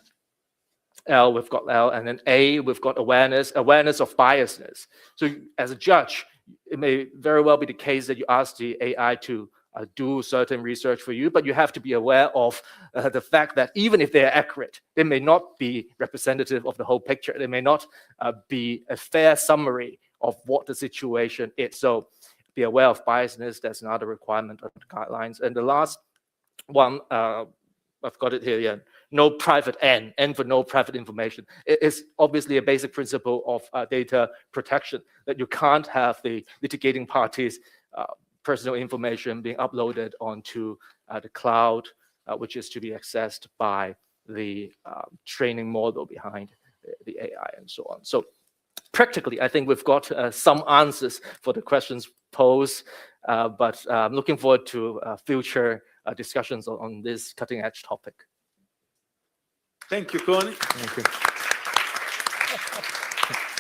L, we've got L, and then A, we've got awareness of biasness. So as a judge, it may very well be the case that you ask the AI to do certain research for you, but you have to be aware of the fact that even if they're accurate, they may not be representative of the whole picture. They may not be a fair summary of what the situation is. So be aware of biasness. That's another requirement of the guidelines. And the last one, I've got it here, yeah. No private N for no private information. It is obviously a basic principle of data protection, that you can't have the litigating parties' personal information being uploaded onto the cloud, which is to be accessed by the training model behind the AI and so on. So practically, I think we've got some answers for the questions posed, but I'm looking forward to future discussions on this cutting-edge topic. Thank you, Connie. Thank you.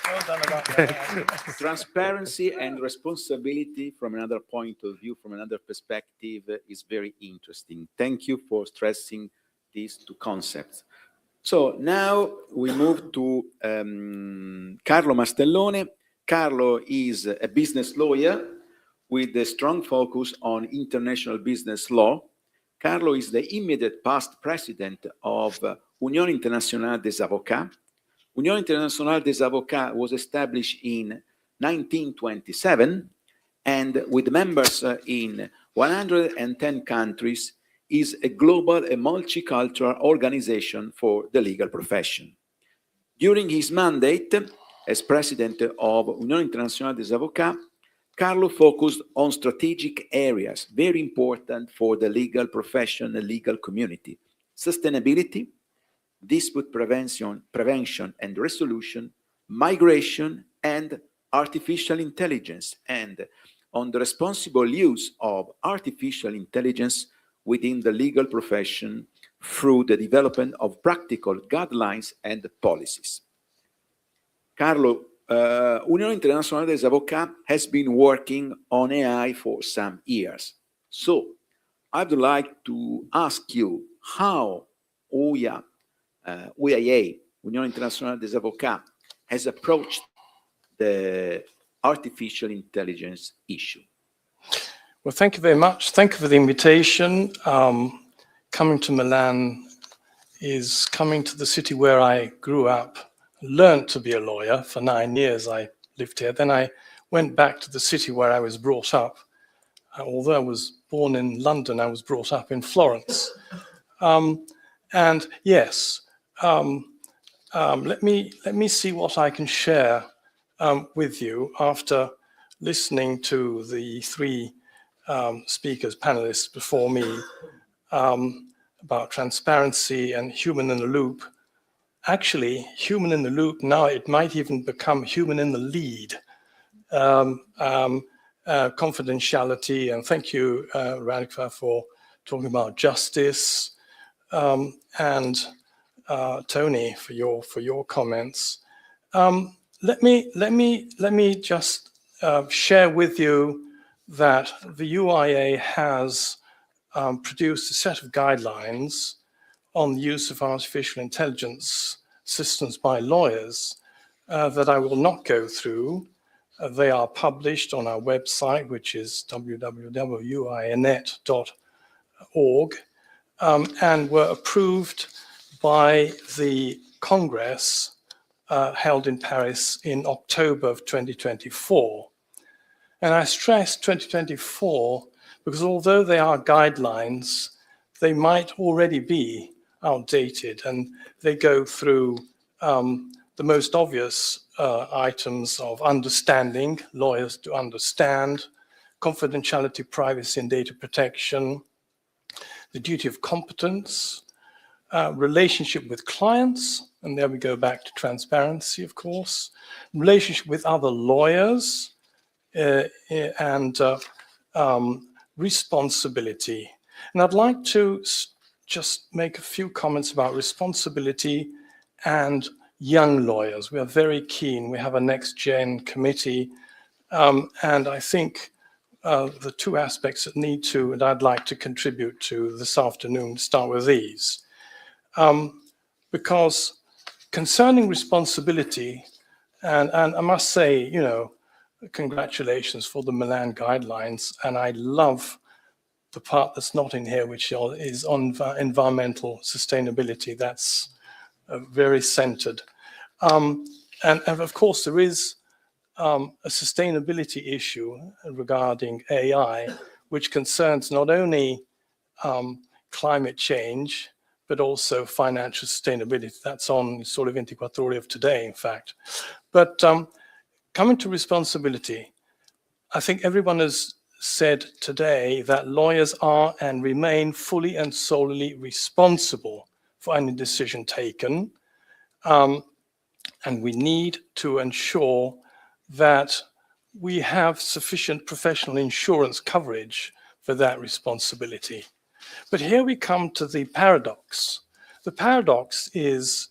Well done about that. Transparency and responsibility from another point of view, from another perspective, is very interesting. Thank you for stressing these two concepts. So now we move to Carlo Mastellone. Carlo is a business lawyer with a strong focus on international business law. Carlo is the immediate past president of Unione Internazionale des Avocats. Unione Internazionale des Avocats was established in 1927 and with members in 110 countries is a global and multicultural organization for the legal profession. During his mandate as president of Unione Internazionale des Avocats, Carlo focused on strategic areas very important for the legal profession and legal community: sustainability, dispute prevention and resolution, migration, and artificial intelligence, and on the responsible use of artificial intelligence within the legal profession through the development of practical guidelines and policies. Carlo, Unione Internazionale des Avocats has been working on AI for some years. So I would like to ask you how UIA, Unione Internazionale des Avocats, has approached the artificial intelligence issue. Well, thank you very much. Thank you for the invitation. Coming to Milan is coming to the city where I grew up, learned to be a lawyer. For 9 years I lived here. Then I went back to the city where I was brought up. Although I was born in London, I was brought up in Florence. And yes, let me see what I can share with you after listening to the three speakers, panelists before me, about transparency and human in the loop. Actually, human in the loop, now it might even become human in the lead. Confidentiality, and thank you, Radhika, for talking about justice, and Tony for your comments. Let me just share with you that the UIA has produced a set of guidelines on the use of artificial intelligence systems by lawyers that I will not go through. They are published on our website, which is www.uianet.org, and were approved by the Congress held in Paris in October of 2024. And I stress 2024 because although they are guidelines, they might already be outdated, and they go through the most obvious items of understanding, lawyers to understand, confidentiality, privacy, and data protection, the duty of competence, relationship with clients, and there we go back to transparency, of course, relationship with other lawyers, and responsibility. And I'd like to just make a few comments about responsibility and young lawyers. We are very keen. We have a next gen committee, and I think the two aspects that need to, and I'd like to contribute to this afternoon, start with these. Because concerning responsibility, and I must say, you know, congratulations for the Milan guidelines, and I love the part that's not in here, which is on environmental sustainability. That's very centered. And of course, there is a sustainability issue regarding AI, which concerns not only climate change, but also financial sustainability. That's on sort of 24 Ore of today, in fact. But coming to responsibility, I think everyone has said today that lawyers are and remain fully and solely responsible for any decision taken. And we need to ensure that we have sufficient professional insurance coverage for that responsibility. But here we come to the paradox. The paradox is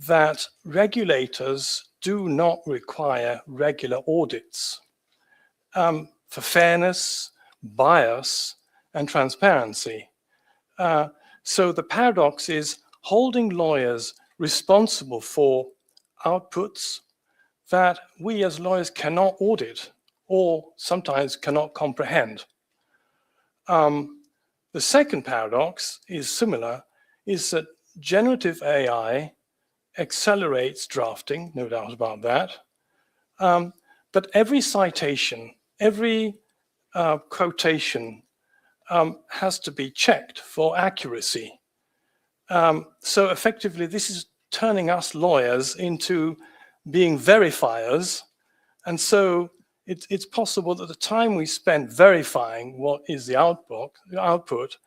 that regulators do not require regular audits for fairness, bias, and transparency. So the paradox is, holding lawyers responsible for outputs that we as lawyers cannot audit or sometimes cannot comprehend. The second paradox is similar, is that generative AI accelerates drafting, no doubt about that. But every citation, every quotation has to be checked for accuracy. So effectively, this is turning us lawyers into being verifiers. And so it's possible that the time we spend verifying what is the output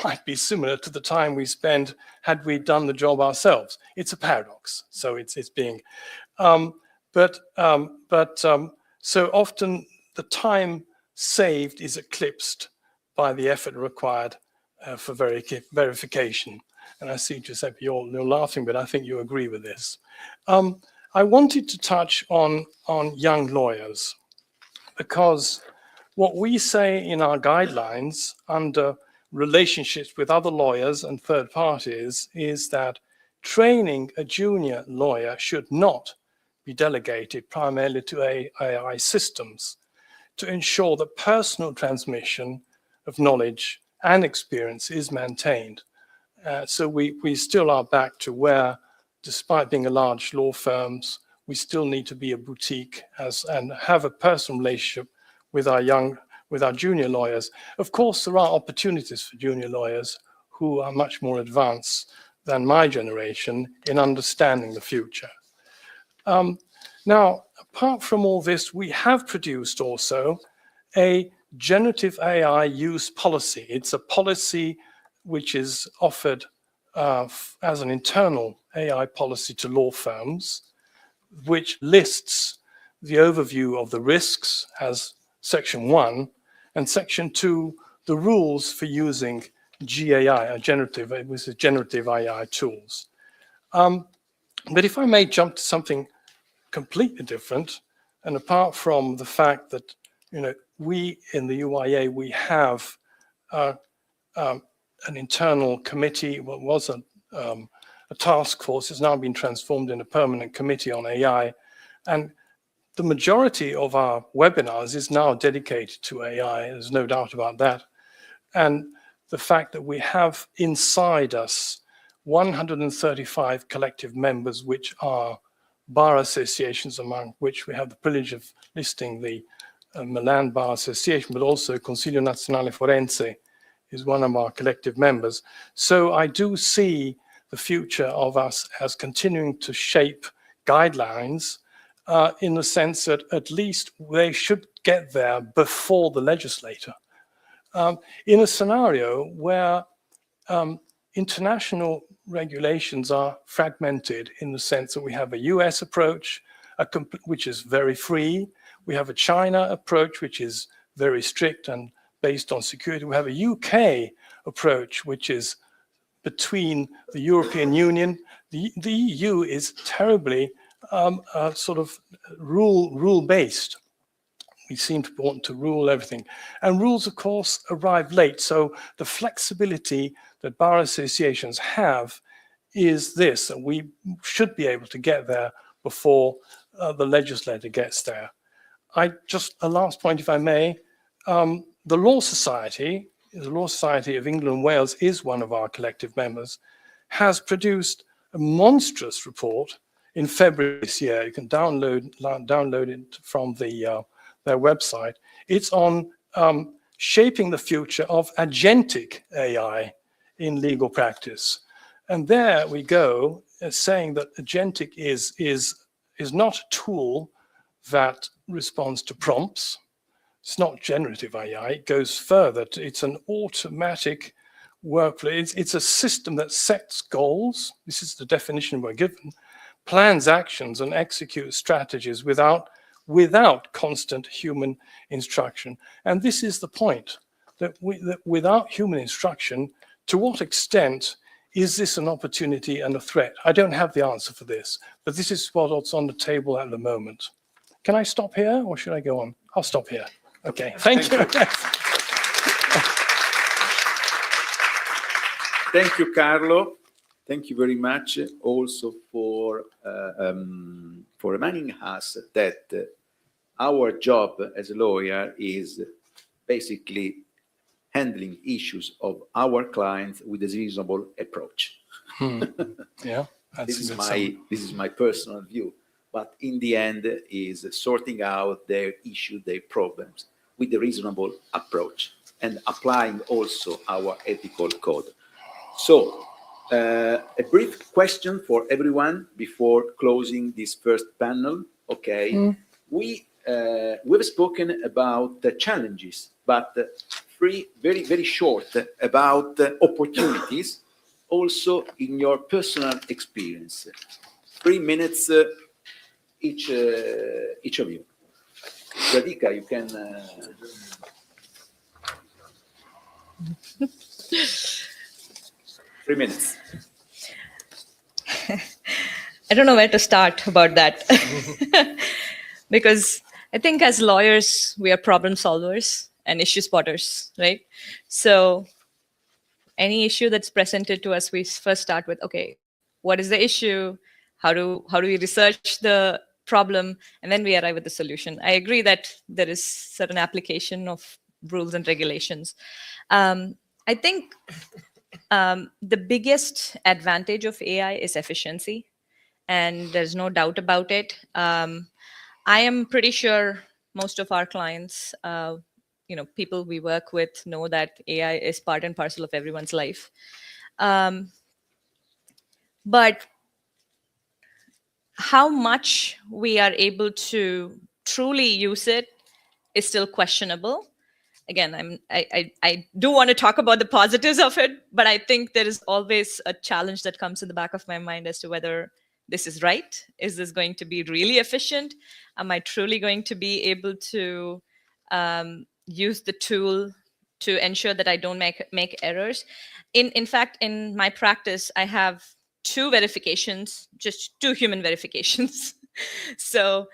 might be similar to the time we spend had we done the job ourselves. It's a paradox. So it's being, so often the time saved is eclipsed by the effort required for verification. And I see, Giuseppe, you're laughing, but I think you agree with this. I wanted to touch on young lawyers, because what we say in our guidelines under relationships with other lawyers and third parties is that training a junior lawyer should not be delegated primarily to AI systems, to ensure that personal transmission of knowledge and experience is maintained. So we still are back to where, despite being a large law firms, we still need to be a boutique and have a personal relationship with our junior lawyers. Of course, there are opportunities for junior lawyers who are much more advanced than my generation in understanding the future. Now, apart from all this, we have produced also a generative AI use policy. It's a policy which is offered as an internal AI policy to law firms, which lists the overview of the risks as Section 1, and Section 2, the rules for using GAI, generative AI tools. But if I may jump to something completely different, and apart from the fact that, we in the UIA, we have an internal committee, what was a task force, has now been transformed in a permanent committee on AI. And the majority of our webinars is now dedicated to AI, there's no doubt about that. And the fact that we have inside us 135 collective members, which are bar associations, among which we have the privilege of listing the Milan Bar Association, but also Consiglio Nazionale Forense is one of our collective members. So I do see the future of us as continuing to shape guidelines in the sense that at least they should get there before the legislator. In a scenario where international regulations are fragmented in the sense that we have a US approach, which is very free. We have a China approach, which is very strict and based on security. We have a UK approach, which is between the European Union. The EU is terribly sort of rule-based. We seem to want to rule everything. And rules, of course, arrive late. So the flexibility that bar associations have is this, and we should be able to get there before the legislator gets there. A last point, if I may, the Law Society of England and Wales is one of our collective members, has produced a monstrous report in February this year. You can download it from their website. It's on shaping the future of agentic AI in legal practice. And there we go, saying that agentic is not a tool that responds to prompts. It's not generative AI. It goes further. It's an automatic workflow. It's a system that sets goals. This is the definition we're given. Plans actions and executes strategies without constant human instruction. And this is the point, that without human instruction, to what extent is this an opportunity and a threat? I don't have the answer for this, but this is what's on the table at the moment. Can I stop here or should I go on? I'll stop here. Okay, thank you. Thank you, Carlo. Thank you very much also for reminding us that our job as a lawyer is basically handling issues of our clients with a reasonable approach. Yeah, This is my personal view, but in the end is sorting out their issue, their problems with a reasonable approach and applying also our ethical code. So a brief question for everyone before closing this first panel. Okay, we've spoken about the challenges, but three very short about opportunities. Also, in your personal experience, 3 minutes each of you. Radhika, you can. 3 minutes. I don't know where to start about that. Because I think as lawyers, we are problem solvers and issue spotters, right? So any issue that's presented to us, we first start with, okay, what is the issue? How do we research the problem? And then we arrive at the solution. I agree that there is certain application of rules and regulations. I think the biggest advantage of AI is efficiency, and there's no doubt about it. I am pretty sure most of our clients, people we work with know that AI is part and parcel of everyone's life. But how much we are able to truly use it is still questionable. Again, I do want to talk about the positives of it, but I think there is always a challenge that comes in the back of my mind as to whether this is right. Is this going to be really efficient? Am I truly going to be able to use the tool to ensure that I don't make errors? In fact, in my practice, I have 2 verifications, just 2 human verifications. So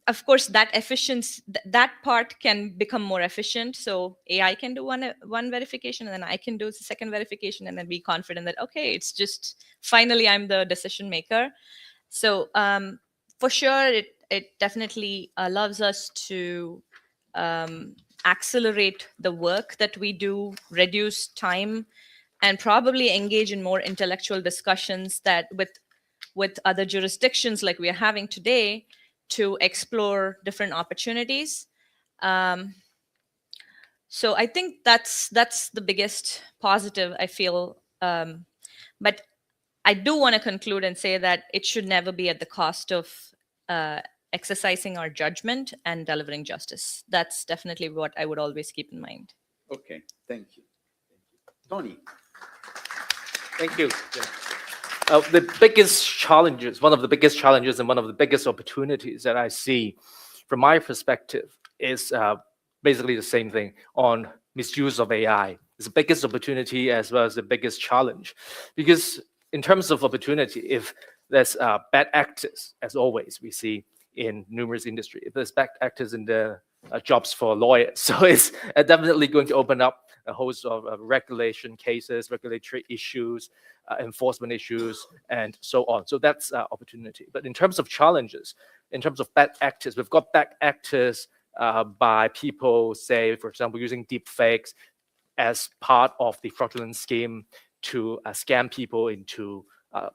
of course, that efficiency, that part can become more efficient. So AI can do one verification, and then I can do the second verification, and then be confident that, okay, it's just finally I'm the decision maker. So for sure, it definitely allows us to accelerate the work that we do, reduce time, and probably engage in more intellectual discussions that with other jurisdictions like we are having today, to explore different opportunities. So I think that's the biggest positive I feel. But I do want to conclude and say that it should never be at the cost of exercising our judgment and delivering justice. That's definitely what I would always keep in mind. Okay, thank you. Tony. Thank you. The biggest challenges, one of the biggest challenges and one of the biggest opportunities that I see from my perspective is basically the same thing on misuse of AI. It's the biggest opportunity as well as the biggest challenge. Because in terms of opportunity, if there's bad actors, as always, we see in numerous industries, if there's bad actors in the jobs for lawyers, so it's definitely going to open up a host of regulation cases, regulatory issues, enforcement issues, and so on. So that's opportunity. But in terms of challenges, in terms of bad actors, we've got bad actors by people, say, for example, using deep fakes as part of the fraudulent scheme to scam people into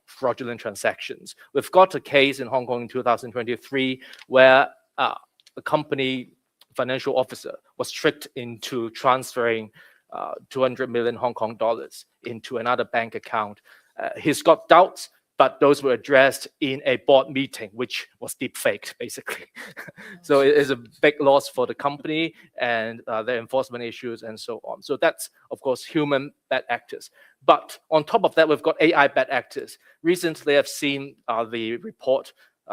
fraudulent transactions. We've got a case in Hong Kong in 2023 where a company financial officer was tricked into transferring 200 million Hong Kong dollars into another bank account. He's got doubts, but those were addressed in a board meeting, which was deep faked, basically. So it is a big loss for the company and their enforcement issues and so on. So that's, of course, human bad actors. But on top of that, we've got AI bad actors. Recently, I've seen the report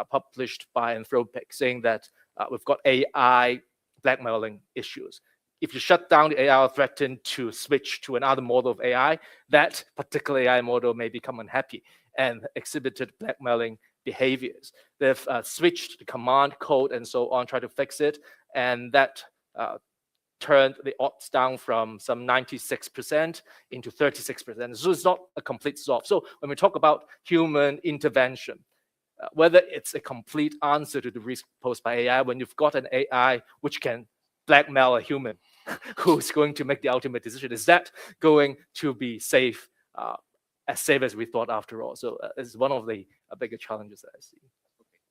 published by Anthropic saying that we've got AI blackmailing issues. If you shut down the AI or threaten to switch to another model of AI, that particular AI model may become unhappy and exhibited blackmailing behaviors. They've switched the command code and so on, try to fix it, and that turned the odds down from some 96% into 36%. So it's not a complete solve. So when we talk about human intervention, whether it's a complete answer to the risk posed by AI, when you've got an AI which can blackmail a human who's going to make the ultimate decision, is that going to be safe, as safe as we thought after all? So it's one of the bigger challenges that I see.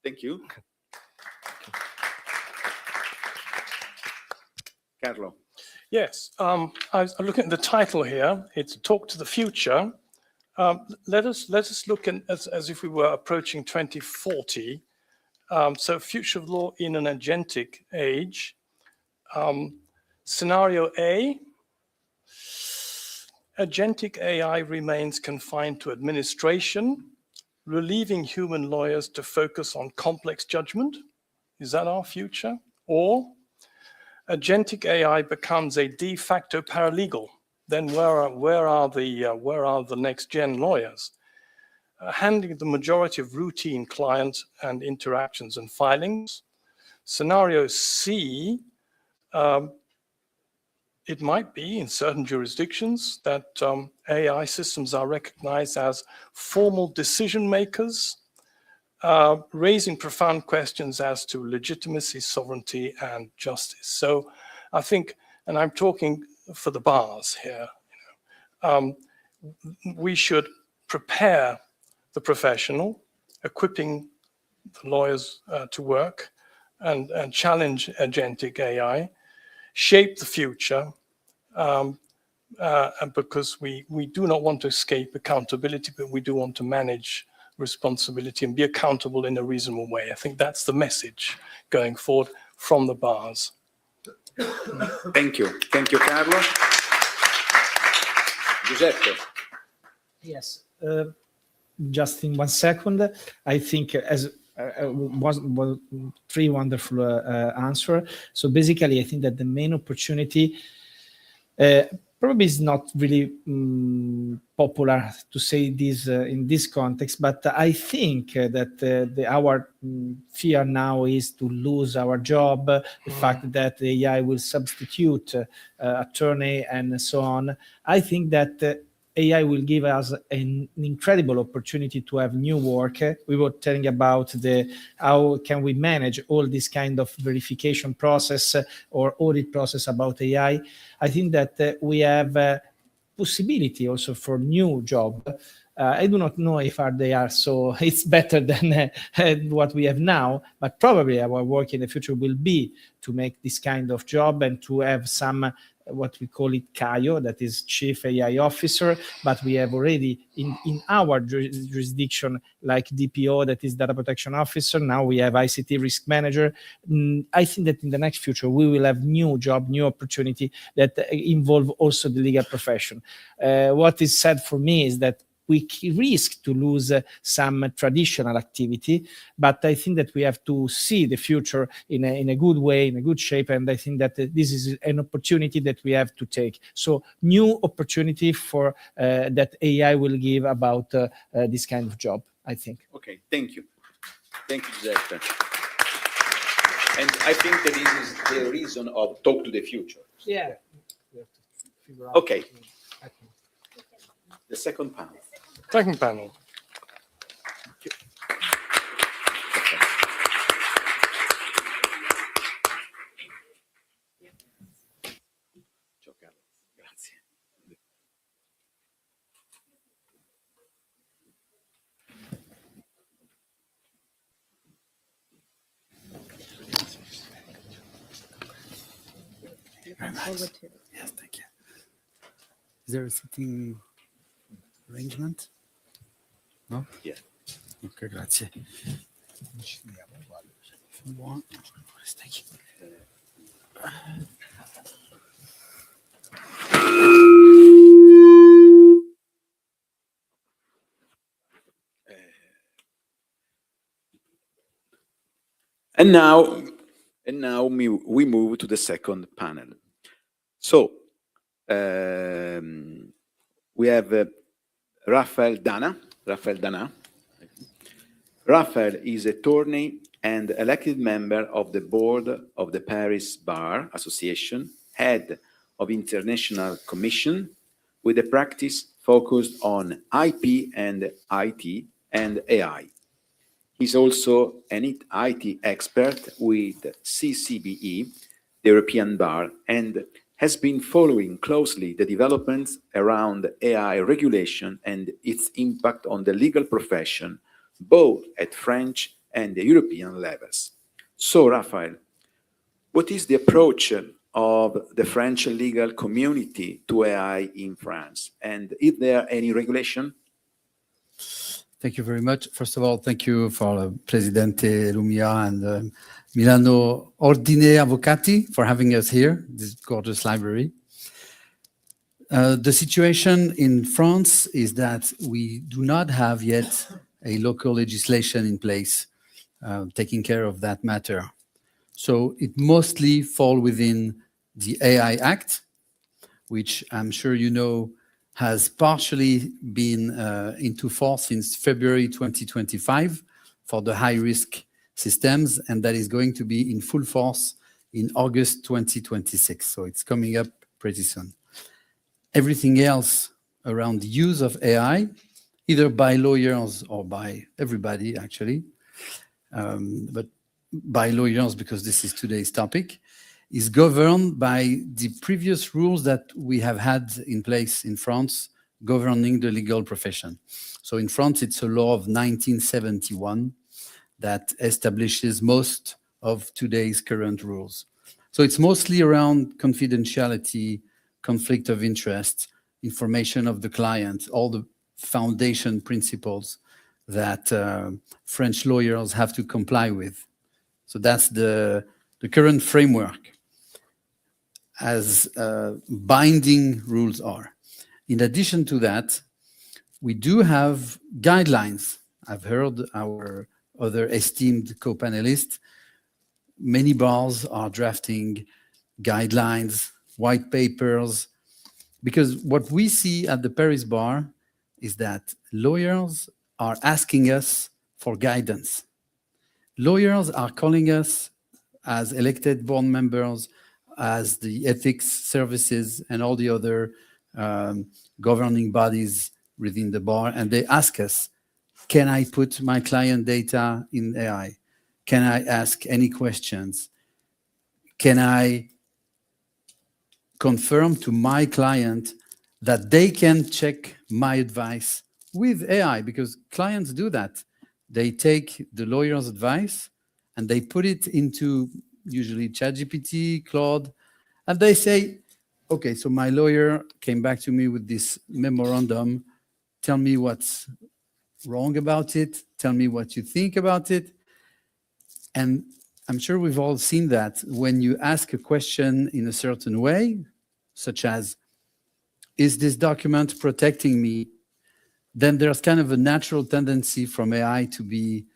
Thank you. Carlo. Yes, I was looking at the title here. It's Talk to the Future. Let us look as if we were approaching 2040. So future of law in an agentic age. Scenario A, agentic AI remains confined to administration, relieving human lawyers to focus on complex judgment. Is that our future? Or agentic AI becomes a de facto paralegal. Then where are the next gen lawyers? Handling the majority of routine client and interactions and filings. Scenario C, it might be in certain jurisdictions that AI systems are recognized as formal decision makers, raising profound questions as to legitimacy, sovereignty, and justice. So I think, and I'm talking for the bars here, we should prepare the professional, equipping the lawyers to work and challenge agentic AI, shape the future, and because we do not want to escape accountability, but we do want to manage responsibility and be accountable in a reasonable way. I think that's the message going forward from the bars. Thank you. Thank you, Carlo. Giuseppe. Yes. Just in 1 second, I think as was three wonderful answer. So basically, I think that the main opportunity probably is not really popular to say this in this context, but I think that our fear now is to lose our job, the fact that the AI will substitute attorney and so on. I think that AI will give us an incredible opportunity to have new work. We were telling about how can we manage all this kind of verification process or audit process about AI. I think that we have a possibility also for new job. I do not know if they are so it's better than what we have now, but probably our work in the future will be to make this kind of job and to have some what we call it CAIO, that is Chief AI Officer, but we have already in our jurisdiction like DPO, that is Data Protection Officer. Now we have ICT Risk Manager. I think that in the next future we will have new job, new opportunity that involve also the legal profession. What is sad for me is that we risk to lose some traditional activity, but I think that we have to see the future in a good way, in a good shape, and I think that this is an opportunity that we have to take. So new opportunity for that AI will give about this kind of job, I think. Okay, thank you. Thank you, Giuseppe. And I think that this is the reason of Talk to the Future. Yeah. Okay. The second panel. Second panel. Grazie. Yes, thank you. Is there a sitting arrangement? No? Yeah. Ok, grazie. Buon. Thank you. And now we move to the second panel. So we have Raphael Dana. Raphael is attorney and elected member of the board of the Paris Bar Association, head of International Commission, with a practice focused on IP and IT and AI. He's also an IT expert with CCBE, the European Bar, and has been following closely the developments around AI regulation and its impact on the legal profession, both at French and the European levels. So, Raphael, what is the approach of the French legal community to AI in France? And is there any regulation? Thank you very much. First of all, thank you for Presidente Lumia and Milano Ordine Avvocati for having us here, this gorgeous library. The situation in France is that we do not have yet a local legislation in place taking care of that matter. So it mostly falls within the AI Act, which I'm sure you know has partially been into force since February 2025 for the high-risk systems, and that is going to be in full force in August 2026. So it's coming up pretty soon. Everything else around the use of AI, either by lawyers or by everybody, actually, but by lawyers because this is today's topic, is governed by the previous rules that we have had in place in France governing the legal profession. So in France, it's a law of 1971 that establishes most of today's current rules. So it's mostly around confidentiality, conflict of interest, information of the client, all the foundation principles that French lawyers have to comply with. So that's the current framework as binding rules are. In addition to that, we do have guidelines. I've heard our other esteemed co-panelists, many bars are drafting guidelines, white papers, because what we see at the Paris bar is that lawyers are asking us for guidance. Lawyers are calling us as elected board members, as the ethics services and all the other governing bodies within the bar, and they ask us, can I put my client data in AI? Can I ask any questions? Can I confirm to my client that they can check my advice with AI? Because clients do that. They take the lawyer's advice and they put it into usually ChatGPT, Claude, and they say, okay, so my lawyer came back to me with this memorandum. Tell me what's wrong about it. Tell me what you think about it. And I'm sure we've all seen that when you ask a question in a certain way, such as, is this document protecting me? Then there's kind of a natural tendency from AI to be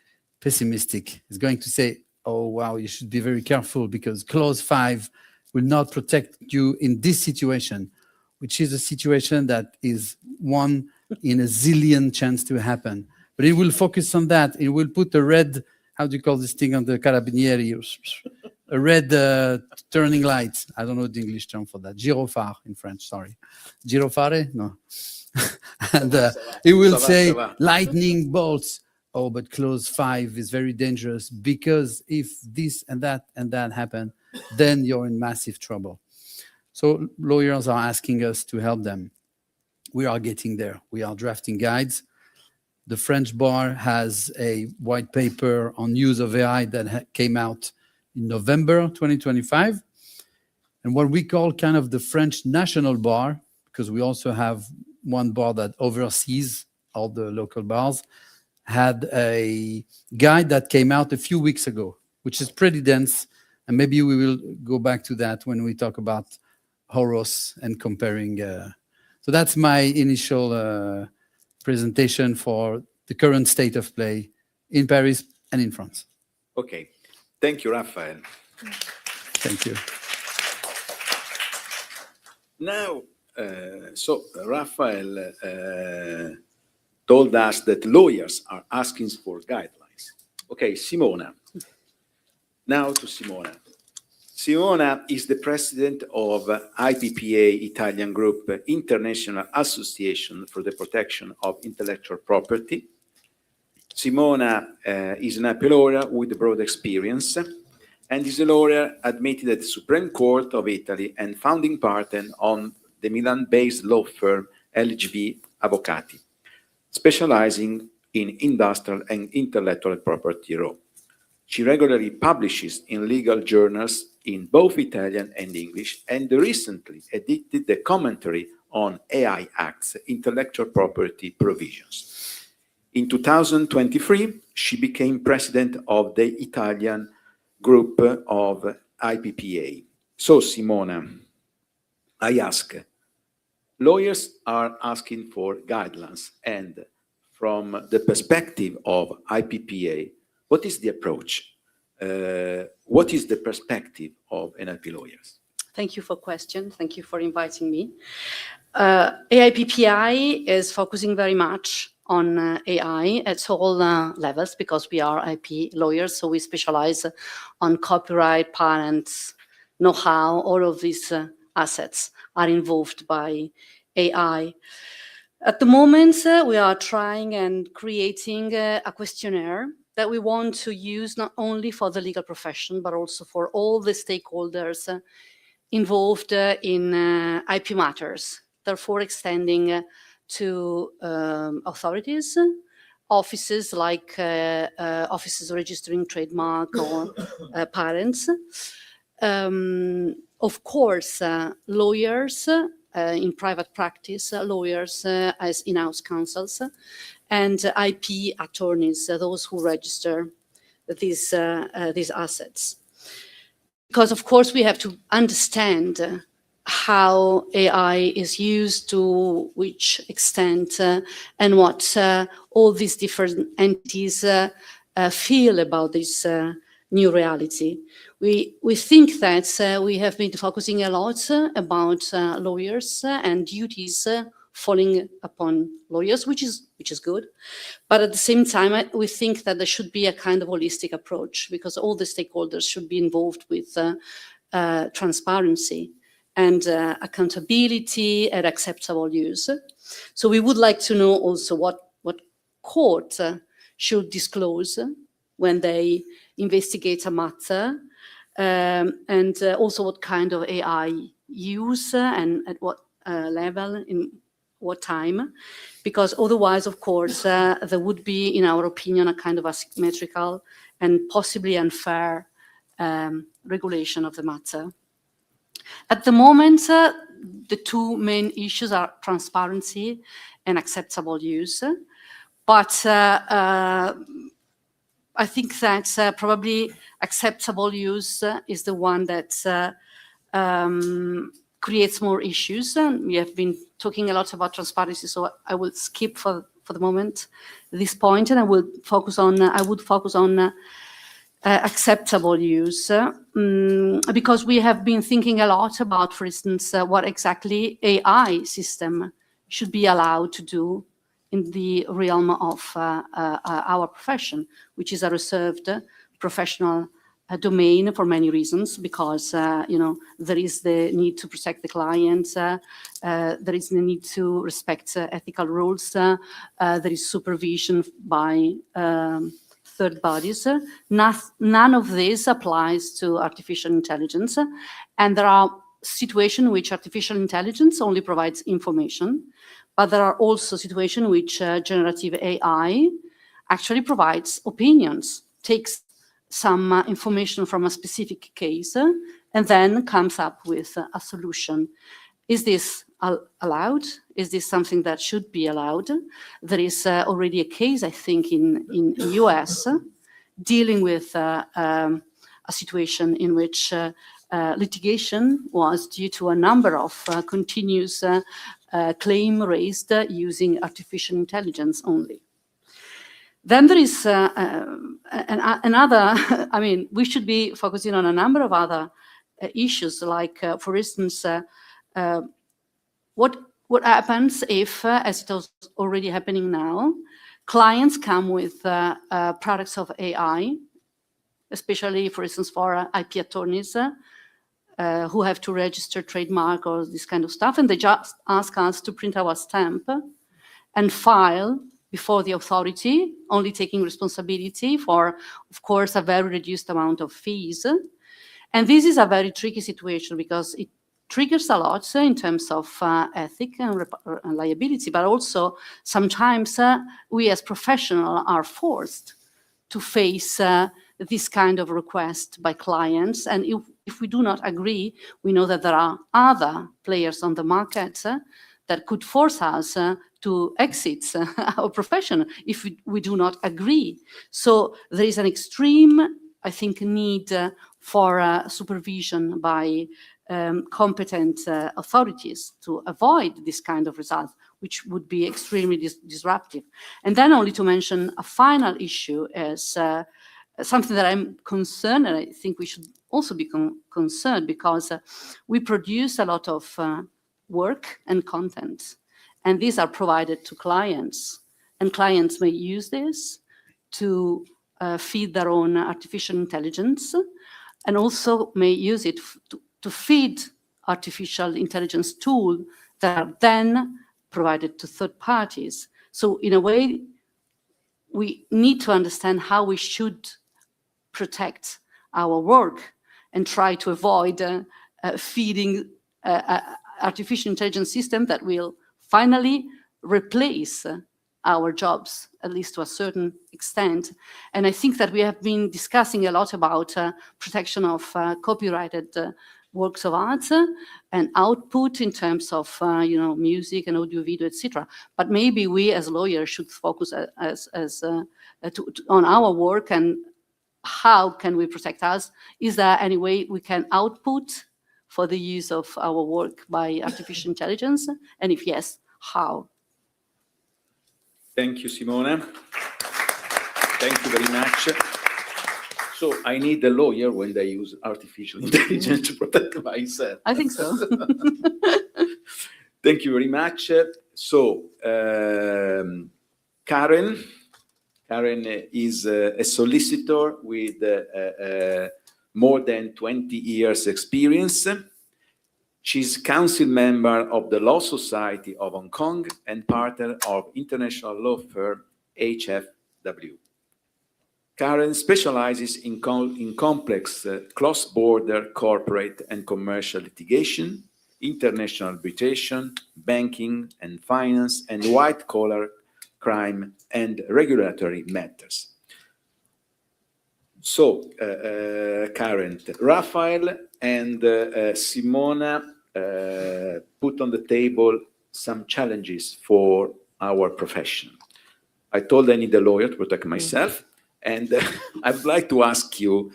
pessimistic. It's going to say, oh, wow, you should be very careful because clause 5 will not protect you in this situation, which is a situation that is one in a zillion chance to happen. But it will focus on that. It will put a red, how do you call this thing on the carabinieri? A red turning light. I don't know the English term for that. Gyrophare in French, sorry. Girofare? No. And it will say lightning bolts. Oh, but clause 5 is very dangerous because if this and that happen, then you're in massive trouble. So lawyers are asking us to help them. We are getting there. We are drafting guides. The French bar has a white paper on use of AI that came out in November 2025. And what we call kind of the French national bar, because we also have one bar that oversees all the local bars, had a guide that came out a few weeks ago, which is pretty dense. And maybe we will go back to that when we talk about Horos and comparing. So that's my initial presentation for the current state of play in Paris and in France. Okay. Thank you, Raphael. Thank you. Now, so Raphael told us that lawyers are asking for guidelines. Okay, Simona. Now to Simona. Simona is the president of IPPA Italian Group, International Association for the Protection of Intellectual Property. Simona is an IP lawyer with broad experience and is a lawyer admitted at the Supreme Court of Italy and founding partner on the Milan-based law firm LGV Avvocati, specializing in industrial and intellectual property law. She regularly publishes in legal journals in both Italian and English, and recently edited the commentary on AI Act's intellectual property provisions. In 2023, she became president of the Italian group of IPPA. So, Simona, I ask, lawyers are asking for guidelines, and from the perspective of IPPA, what is the approach? What is the perspective of NLP lawyers? Thank you for the question. Thank you for inviting me. AIPPI is focusing very much on AI at all levels because we are IP lawyers, so we specialize on copyright, patents, know-how, all of these assets are involved by AI. At the moment, we are trying and creating a questionnaire that we want to use not only for the legal profession, but also for all the stakeholders involved in IP matters, therefore extending to authorities, offices like offices registering trademark or patents. Of course, lawyers in private practice, lawyers as in-house counsels, and IP attorneys, those who register these assets. Because of course we have to understand how AI is used, to which extent, and what all these different entities feel about this new reality. We think that we have been focusing a lot about lawyers and duties falling upon lawyers, which is good. But at the same time, we think that there should be a kind of holistic approach because all the stakeholders should be involved with transparency and accountability and acceptable use. So we would like to know also what court should disclose when they investigate a matter, and also what kind of AI use and at what level, in what time, because otherwise, of course, there would be, in our opinion, a kind of asymmetrical and possibly unfair regulation of the matter. At the moment, the two main issues are transparency and acceptable use, but I think that probably acceptable use is the one that creates more issues. And we have been talking a lot about transparency, so I will skip for the moment this point, and I would focus on acceptable use, because we have been thinking a lot about, for instance, what exactly AI system should be allowed to do in the realm of our profession, which is a reserved professional domain for many reasons, because there is the need to protect the client, there is the need to respect ethical rules, there is supervision by third bodies. None of this applies to artificial intelligence, and there are situations in which artificial intelligence only provides information, but there are also situations in which generative AI actually provides opinions, takes some information from a specific case, and then comes up with a solution. Is this allowed? Is this something that should be allowed? There is already a case, I think, in the US dealing with a situation in which litigation was due to a number of continuous claim raised using artificial intelligence only. Then there is another, I mean, we should be focusing on a number of other issues, like, for instance, what happens if, as it is already happening now, clients come with products of AI, especially, for instance, for IP attorneys, who have to register trademark or this kind of stuff, and they just ask us to print our stamp and file before the authority, only taking responsibility for, of course, a very reduced amount of fees. And this is a very tricky situation because it triggers a lot in terms of ethic and liability, but also sometimes we as professionals are forced to face this kind of request by clients. And if we do not agree, we know that there are other players on the market that could force us to exit our profession if we do not agree. So there is an extreme, I think, need for supervision by competent authorities to avoid this kind of result, which would be extremely disruptive. And then only to mention a final issue is something that I'm concerned, and I think we should also be concerned, because we produce a lot of work and content, and these are provided to clients, and clients may use this to feed their own artificial intelligence, and also may use it to feed artificial intelligence tools that are then provided to third parties. So in a way, we need to understand how we should protect our work and try to avoid feeding artificial intelligence system that will finally replace our jobs, at least to a certain extent. And I think that we have been discussing a lot about protection of copyrighted works of art and output in terms of music and audio, video, etc. But maybe we as lawyers should focus on our work and how can we protect us? Is there any way we can output for the use of our work by artificial intelligence? And if yes, how? Thank you, Simona. Thank you very much. So I need a lawyer when they use artificial intelligence to protect myself. I think so. Thank you very much. So Karen is a solicitor with more than 20 years experience. She's council member of the Law Society of Hong Kong and partner of international law firm HFW. Karen specializes in complex cross-border corporate and commercial litigation, international arbitration, banking and finance, and white-collar crime and regulatory matters. So, Karen, Raphael and Simona put on the table some challenges for our profession. I told I need a lawyer to protect myself, and I would like to ask you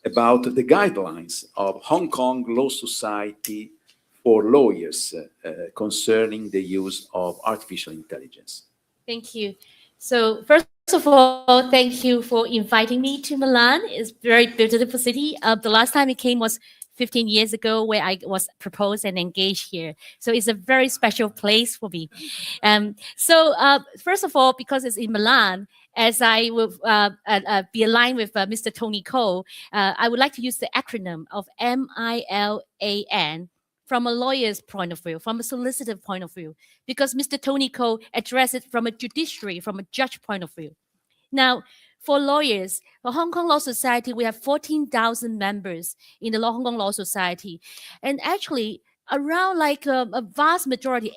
about the guidelines of Hong Kong Law Society for lawyers concerning the use of artificial intelligence. Thank you. So first of all, thank you for inviting me to Milan. It's a very beautiful city. The last time it came was 15 years ago, where I was proposed and engaged here. So it's a very special place for me. First of all, because it's in Milan, as I will be aligned with Mr. Tony Ko, I would like to use the acronym of MILAN from a lawyer's point of view, from a solicitor point of view, because Mr. Tony Ko addressed it from a judiciary, from a judge point of view. Now, for lawyers, for Hong Kong Law Society, we have 14,000 members in the Hong Kong Law Society. And actually, around like a vast majority,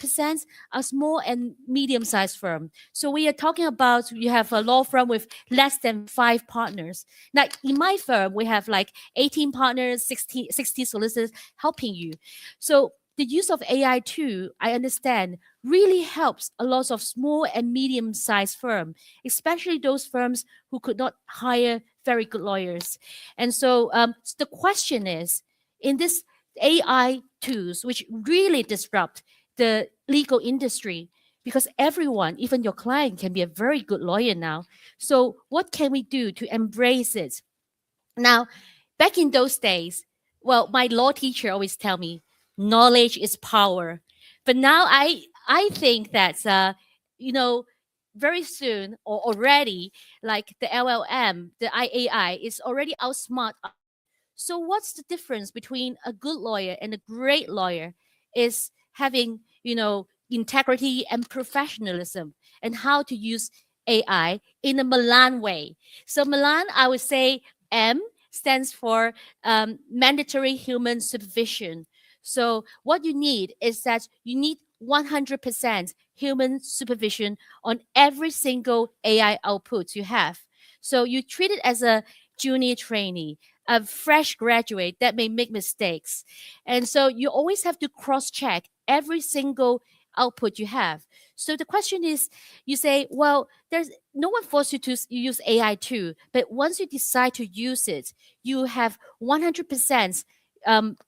80% are small and medium-sized firms. So we are talking about, you have a law firm with less than 5 partners. Now, in my firm, we have like 18 partners, 60 solicitors helping you. So the use of AI too, I understand, really helps a lot of small and medium-sized firms, especially those firms who could not hire very good lawyers. And so the question is, in this AI tools, which really disrupt the legal industry, because everyone, even your client, can be a very good lawyer now. So what can we do to embrace it? Now, back in those days, well, my law teacher always tell me, knowledge is power. But now I think that, very soon or already, like the LLM, the AI is already outsmart So what's the difference between a good lawyer and a great lawyer? Is having, integrity and professionalism, and how to use AI in a Milan way. So Milan, I would say M stands for mandatory human supervision. So what you need is that you need 100% human supervision on every single AI output you have. So you treat it as a junior trainee, a fresh graduate that may make mistakes. And so you always have to cross-check every single output you have. So the question is, you say, well, there's no one forced you to use AI too, but once you decide to use it, you have 100%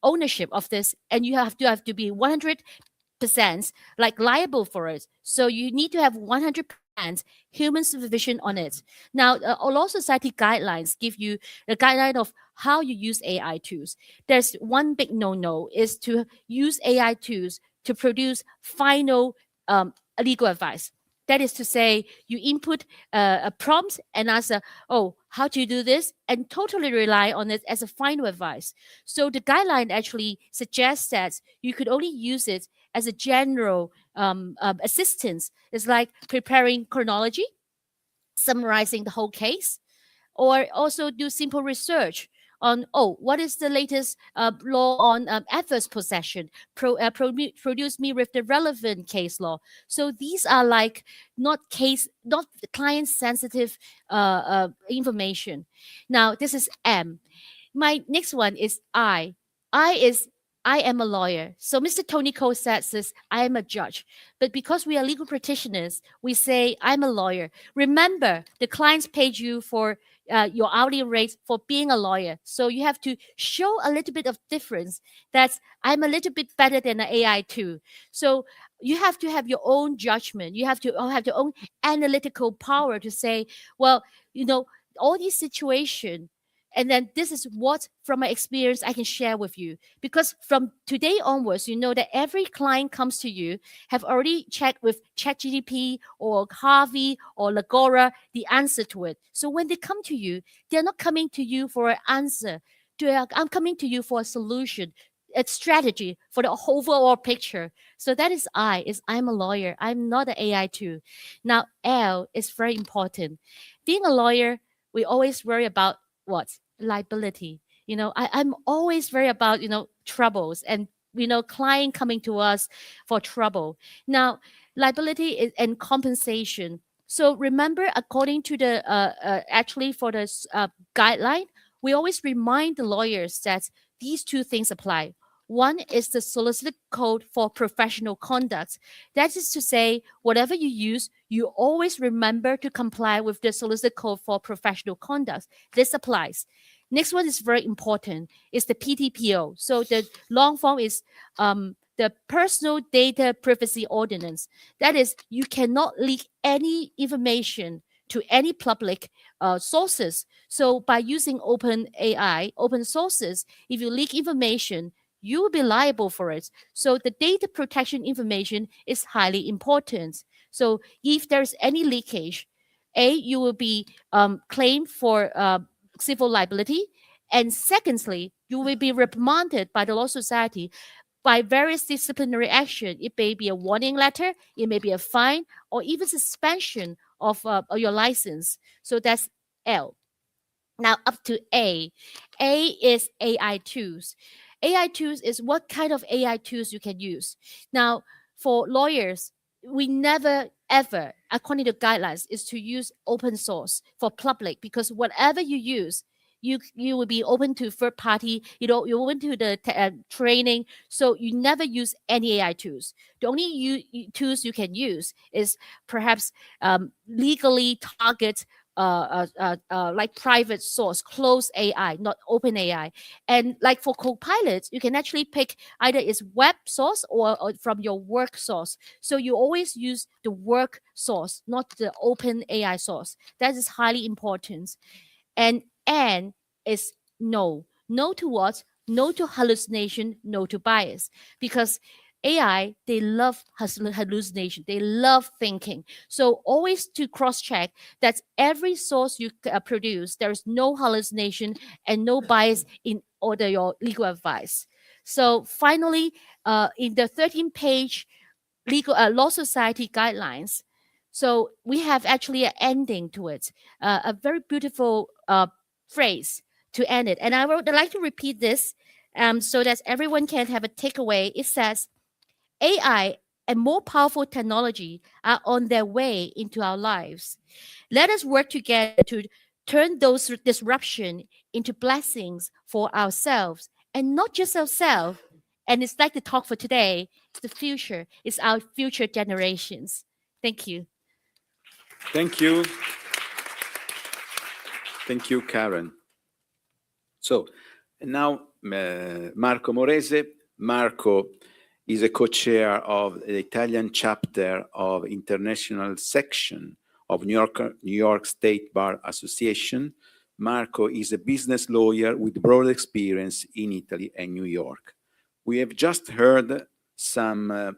ownership of this, and you have to be 100% like liable for it. So you need to have 100% human supervision on it. Now, Law Society guidelines give you the guideline of how you use AI tools. There's one big no-no is to use AI tools to produce final legal advice. That is to say, you input a prompt and answer, oh, how do you do this? And totally rely on it as a final advice. So the guideline actually suggests that you could only use it as a general assistance. It's like preparing chronology, summarizing the whole case, or also do simple research on, oh, what is the latest law on adverse possession? Produce me with the relevant case law. So these are like not client sensitive information. Now this is M. My next one is I. I am a lawyer. So Mr. Tony Cole says this, I am a judge. But because we are legal practitioners, we say, I'm a lawyer. Remember, the clients paid you for your hourly rate for being a lawyer. So you have to show a little bit of difference. That's, I'm a little bit better than an AI too. So you have to have your own judgment. You have to have your own analytical power to say, well, all these situations, and then this is what, from my experience, I can share with you. Because from today onwards, you know that every client comes to you, have already checked with ChatGPT or Harvey or Lagora the answer to it. So when they come to you, they're not coming to you for an answer. I'm coming to you for a solution, a strategy for the overall picture. So that is I'm a lawyer. I'm not an AI too. Now, L is very important. Being a lawyer, we always worry about what? Liability. I'm always very about, troubles and, client coming to us for trouble. Now, liability and compensation. So remember, according to the, actually for the guideline, we always remind the lawyers that these two things apply. One is the Solicitor Code for Professional Conduct. That is to say, whatever you use, you always remember to comply with the Solicitor Code for Professional Conduct. This applies. Next one is very important, is the PTPO. So the long form is the Personal Data Privacy Ordinance. That is, you cannot leak any information to any public sources. So by using open AI, open sources, if you leak information, you will be liable for it. So the data protection information is highly important. So if there's any leakage, you will be claimed for civil liability. And secondly, you will be reprimanded by the Law Society by various disciplinary action. It may be a warning letter, it may be a fine, or even suspension of your license. So that's L. Now up to A. A is AI tools. AI tools is what kind of AI tools you can use. Now, for lawyers, we never ever, according to guidelines, is to use open source for public, because whatever you use, you will be open to third party, you're open to the training. So you never use any AI tools. The only tools you can use is perhaps legally target like private source, closed AI, not open AI. And like for Copilot, you can actually pick either its web source or from your work source. So you always use the work source, not the open AI source. That is highly important. And N is no. No to what? No to hallucination, no to bias. Because AI, they love hallucination. They love thinking. So always to cross-check that every source you produce, there is no hallucination and no bias in order your legal advice. So finally, in the 13-page legal law society guidelines, so we have actually an ending to it, a very beautiful phrase to end it. And I would like to repeat this so that everyone can have a takeaway. It says, AI and more powerful technology are on their way into our lives. Let us work together to turn those disruption into blessings for ourselves, and not just ourselves. And it's like the talk for today. It's the future. It's our future generations. Thank you. Thank you. Thank you, Karen. So now Marco Morese. Marco is a co-chair of the Italian chapter of international section of New York State Bar Association. Marco is a business lawyer with broad experience in Italy and New York. We have just heard some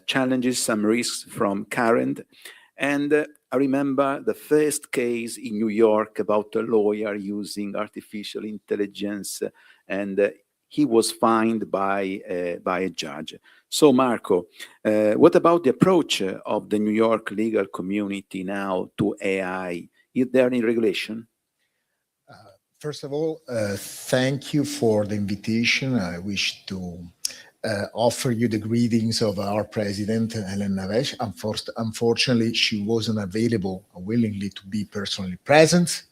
challenges, some risks from Karen, and I remember the first case in New York about a lawyer using artificial intelligence, and he was fined by a judge. So, Marco, what about the approach of the New York legal community now to AI? Is there any regulation? First of all, thank you for the invitation. I wish to offer you the greetings of our president, Helen Navesh. Unfortunately, she wasn't available willingly to be personally present.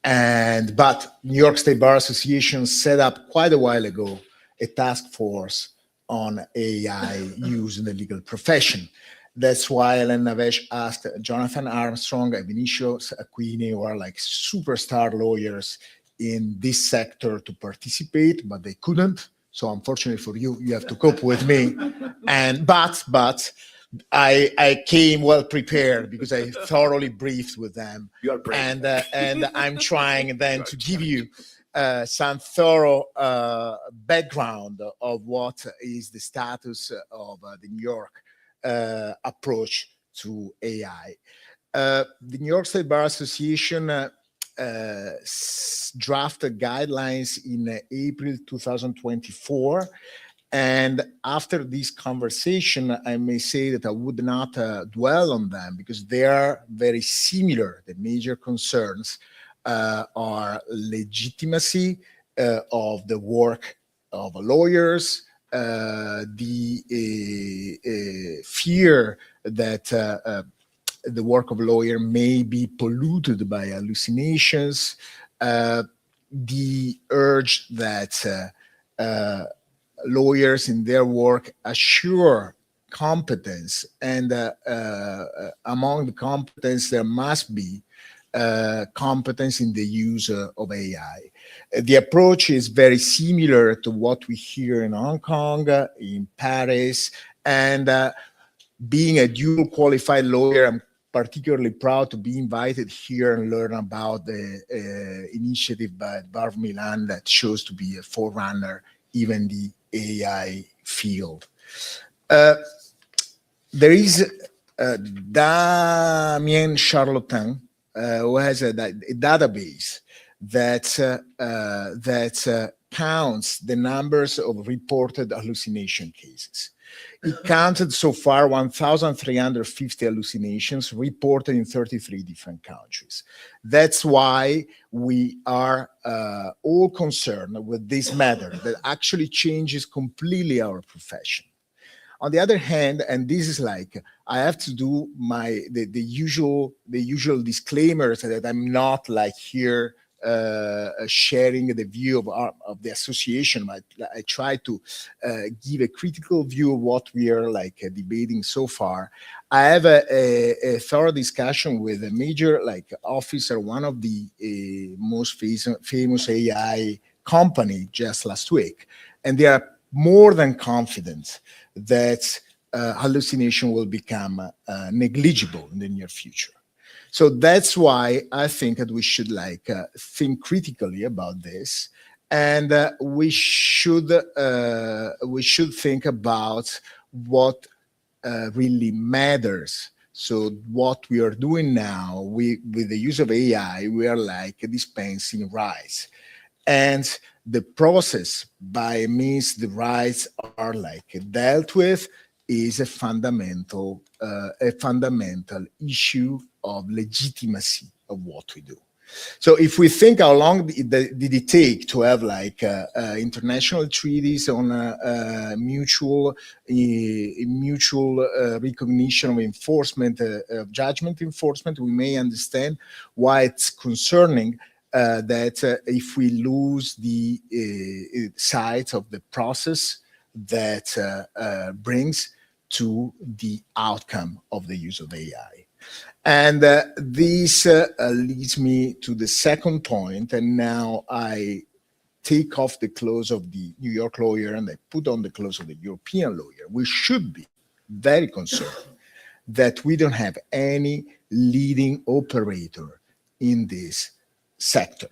But New York State Bar Association set up quite a while ago a task force on AI use in the legal profession. That's why Helen Navesh asked Jonathan Armstrong and Vinicius Aquini, who are like superstar lawyers in this sector, to participate, but they couldn't. So unfortunately for you, you have to cope with me. But I came well prepared because I thoroughly briefed with them. You are brave. And I'm trying then to give you some thorough background of what is the status of the New York approach to AI. The New York State Bar Association drafted guidelines in April 2024. And after this conversation, I may say that I would not dwell on them because they are very similar. The major concerns are legitimacy of the work of lawyers, the fear that the work of lawyer may be polluted by hallucinations, the urge that lawyers in their work assure competence, and among the competence there must be competence in the use of AI. The approach is very similar to what we hear in Hong Kong, in Paris, and being a dual qualified lawyer, I'm particularly proud to be invited here and learn about the initiative by Bar of Milan that shows to be a forerunner even the AI field. There is Damien Charlotin, who has a database that counts the numbers of reported hallucination cases. It counted so far 1,350 hallucinations reported in 33 different countries. That's why we are all concerned with this matter that actually changes completely our profession. On the other hand, and this is like, I have to do the usual disclaimers that I'm not like here sharing the view of the association, but I try to give a critical view of what we are like debating so far. I have a thorough discussion with a major like officer, one of the most famous AI company just last week, and they are more than confident that hallucination will become negligible in the near future. So that's why I think that we should like think critically about this And we should think about what really matters. So what we are doing now, with the use of AI, we are like dispensing rights. And the process by means the rights are like dealt with is a fundamental issue of legitimacy of what we do. So if we think how long did it take to have like international treaties on mutual recognition of enforcement, judgment enforcement, we may understand why it's concerning that if we lose the sight of the process that brings to the outcome of the use of AI. And this leads me to the second point, and now I take off the clothes of the New York lawyer and I put on the clothes of the European lawyer. We should be very concerned that we don't have any leading operator in this sector,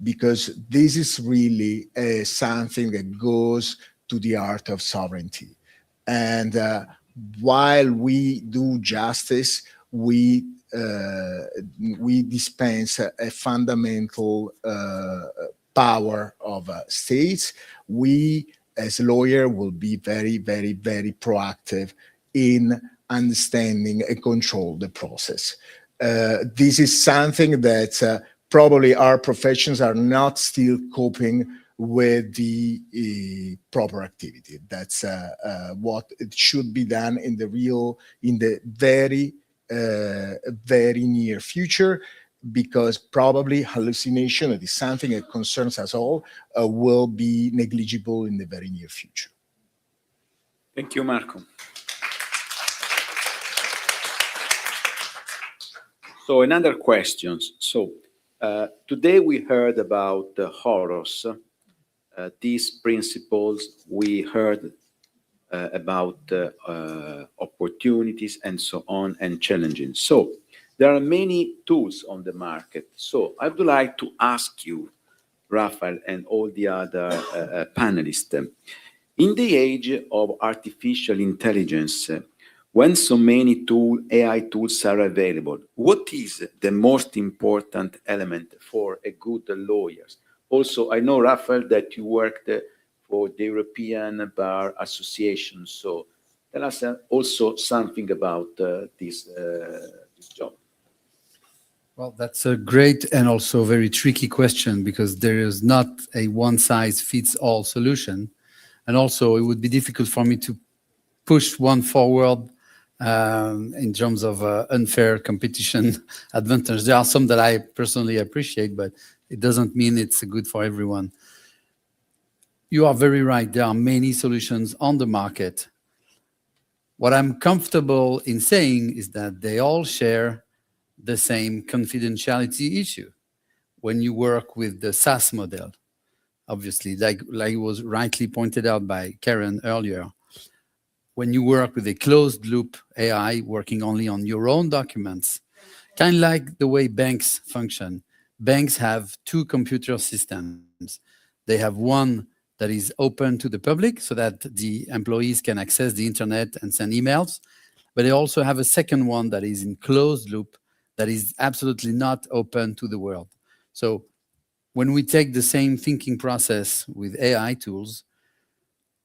because this is really something that goes to the art of sovereignty. And while we do justice, we dispense a fundamental power of states. We, as lawyer, will be very, very, very proactive in understanding and control the process. This is something that probably our professions are not still coping with the proper activity. That's what it should be done in the very near future, because probably hallucination, that is something that concerns us all, will be negligible in the very near future. Thank you, Marco. So another question. So today we heard about the horrors, these principles. We heard about opportunities and so on, and challenges. So there are many tools on the market. So I would like to ask you, Rafael, and all the other panelists, in the age of artificial intelligence, when so many AI tools are available, what is the most important element for a good lawyer? Also, I know, Rafael, that you worked for the European Bar Association. So tell us also something about this job. Well, that's a great and also very tricky question, because there is not a one-size-fits-all solution. And also, it would be difficult for me to push one forward in terms of unfair competition advantage. There are some that I personally appreciate, but it doesn't mean it's good for everyone. You are very right. There are many solutions on the market. What I'm comfortable in saying is that they all share the same confidentiality issue. When you work with the SaaS model, obviously, like was rightly pointed out by Karen earlier, when you work with a closed loop AI working only on your own documents, kind of like the way banks function. Banks have two computer systems. They have one that is open to the public so that the employees can access the internet and send emails. But they also have a second one that is in closed loop, that is absolutely not open to the world. So when we take the same thinking process with AI tools,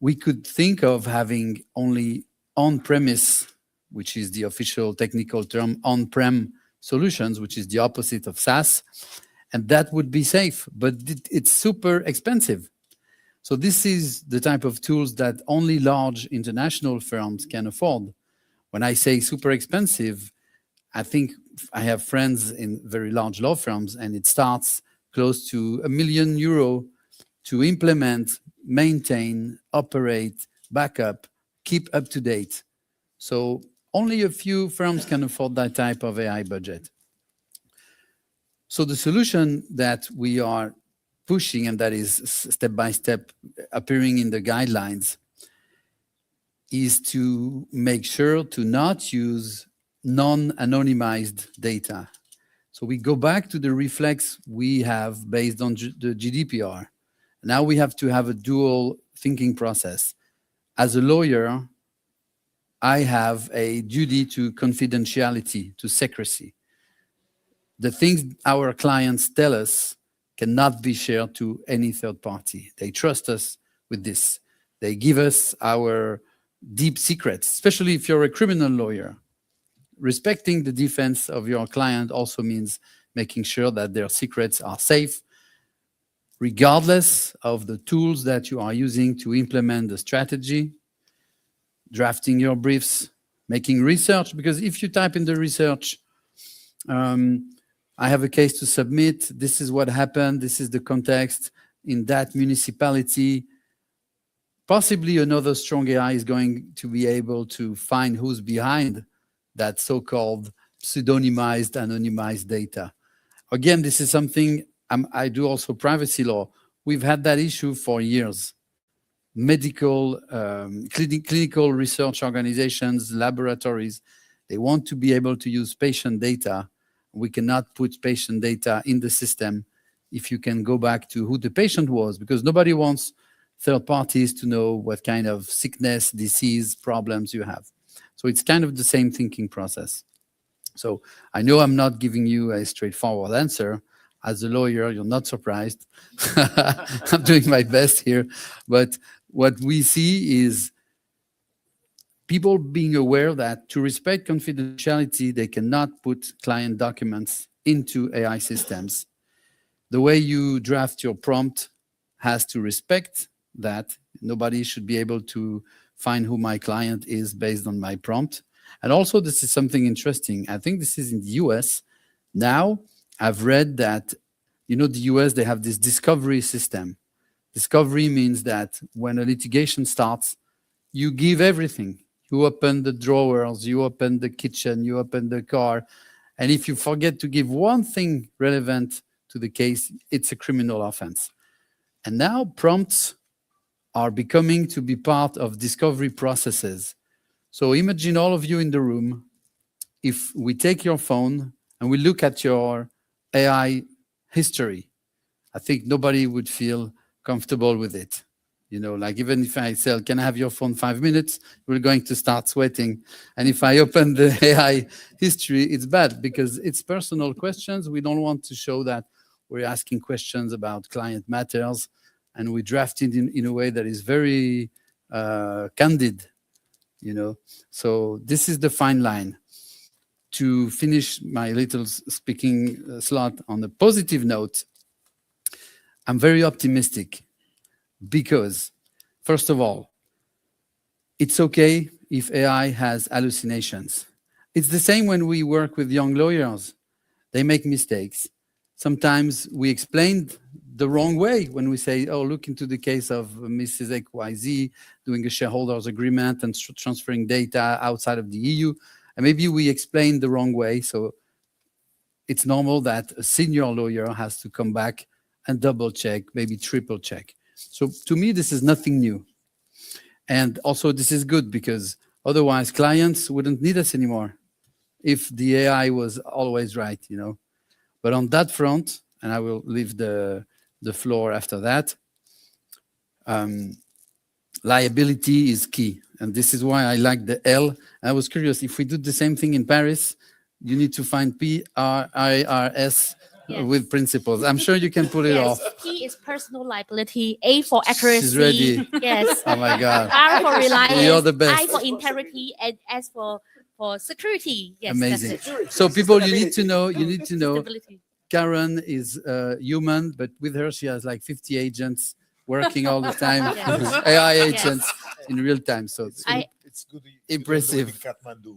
we could think of having only on-premise, which is the official technical term, on-prem solutions, which is the opposite of SaaS, and that would be safe, but it's super expensive. So this is the type of tools that only large international firms can afford. When I say super expensive, I think I have friends in very large law firms, and it starts close to €1 million to implement, maintain, operate, backup, keep up to date. So only a few firms can afford that type of AI budget. So the solution that we are pushing, and that is step by step appearing in the guidelines, is to make sure to not use non-anonymized data. So we go back to the reflex we have based on the GDPR. Now we have to have a dual thinking process. As a lawyer, I have a duty to confidentiality, to secrecy. The things our clients tell us cannot be shared to any third party. They trust us with this. They give us our deep secrets, especially if you're a criminal lawyer. Respecting the defense of your client also means making sure that their secrets are safe, regardless of the tools that you are using to implement the strategy, drafting your briefs, making research, because if you type in the research, I have a case to submit, this is what happened, this is the context in that municipality, possibly another strong AI is going to be able to find who's behind that so-called pseudonymized, anonymized data. Again, this is something I do also privacy law. We've had that issue for years. Medical, clinical research organizations, laboratories, they want to be able to use patient data. We cannot put patient data in the system if you can go back to who the patient was, because nobody wants third parties to know what kind of sickness, disease, problems you have. So it's kind of the same thinking process. So I know I'm not giving you a straightforward answer. As a lawyer, you're not surprised. I'm doing my best here. But what we see is people being aware that to respect confidentiality, they cannot put client documents into AI systems. The way you draft your prompt has to respect that. Nobody should be able to find who my client is based on my prompt. And also, this is something interesting. I think this is in the US. Now, I've read that, you know, the US, they have this discovery system. Discovery means that when a litigation starts, you give everything. You open the drawers, you open the kitchen, you open the car. And if you forget to give one thing relevant to the case, it's a criminal offense. And now prompts are becoming to be part of discovery processes. So imagine all of you in the room, if we take your phone and we look at your AI history, I think nobody would feel comfortable with it. You know, like even if I say, can I have your phone 5 minutes? We're going to start sweating. And if I open the AI history, it's bad because it's personal questions. We don't want to show that we're asking questions about client matters, and we draft it in a way that is very candid, you know. So this is the fine line. To finish my little speaking slot on a positive note, I'm very optimistic because, first of all, it's okay if AI has hallucinations. It's the same when we work with young lawyers. They make mistakes. Sometimes we explained the wrong way when we say, oh, look into the case of Mrs. XYZ doing a shareholders agreement and transferring data outside of the EU. And maybe we explained the wrong way. So it's normal that a senior lawyer has to come back and double check, maybe triple check. So to me, this is nothing new. And also this is good because otherwise clients wouldn't need us anymore if the AI was always right, you know. But on that front, and I will leave the floor after that, liability is key. And this is why I like the L. I was curious, if we do the same thing in Paris, you need to find PRIRS with principles. I'm sure you can pull it off. P is personal liability, A for accuracy. She's ready. Yes. Oh my God. R for reliance. You're the best. I for integrity, and S for security. Yes, amazing. That's it. So people, you need to know, Stability. Karen is human, but with her, she has like 50 agents working all the time, Yes. AI agents in real time. So It's good. impressive. Kathmandu.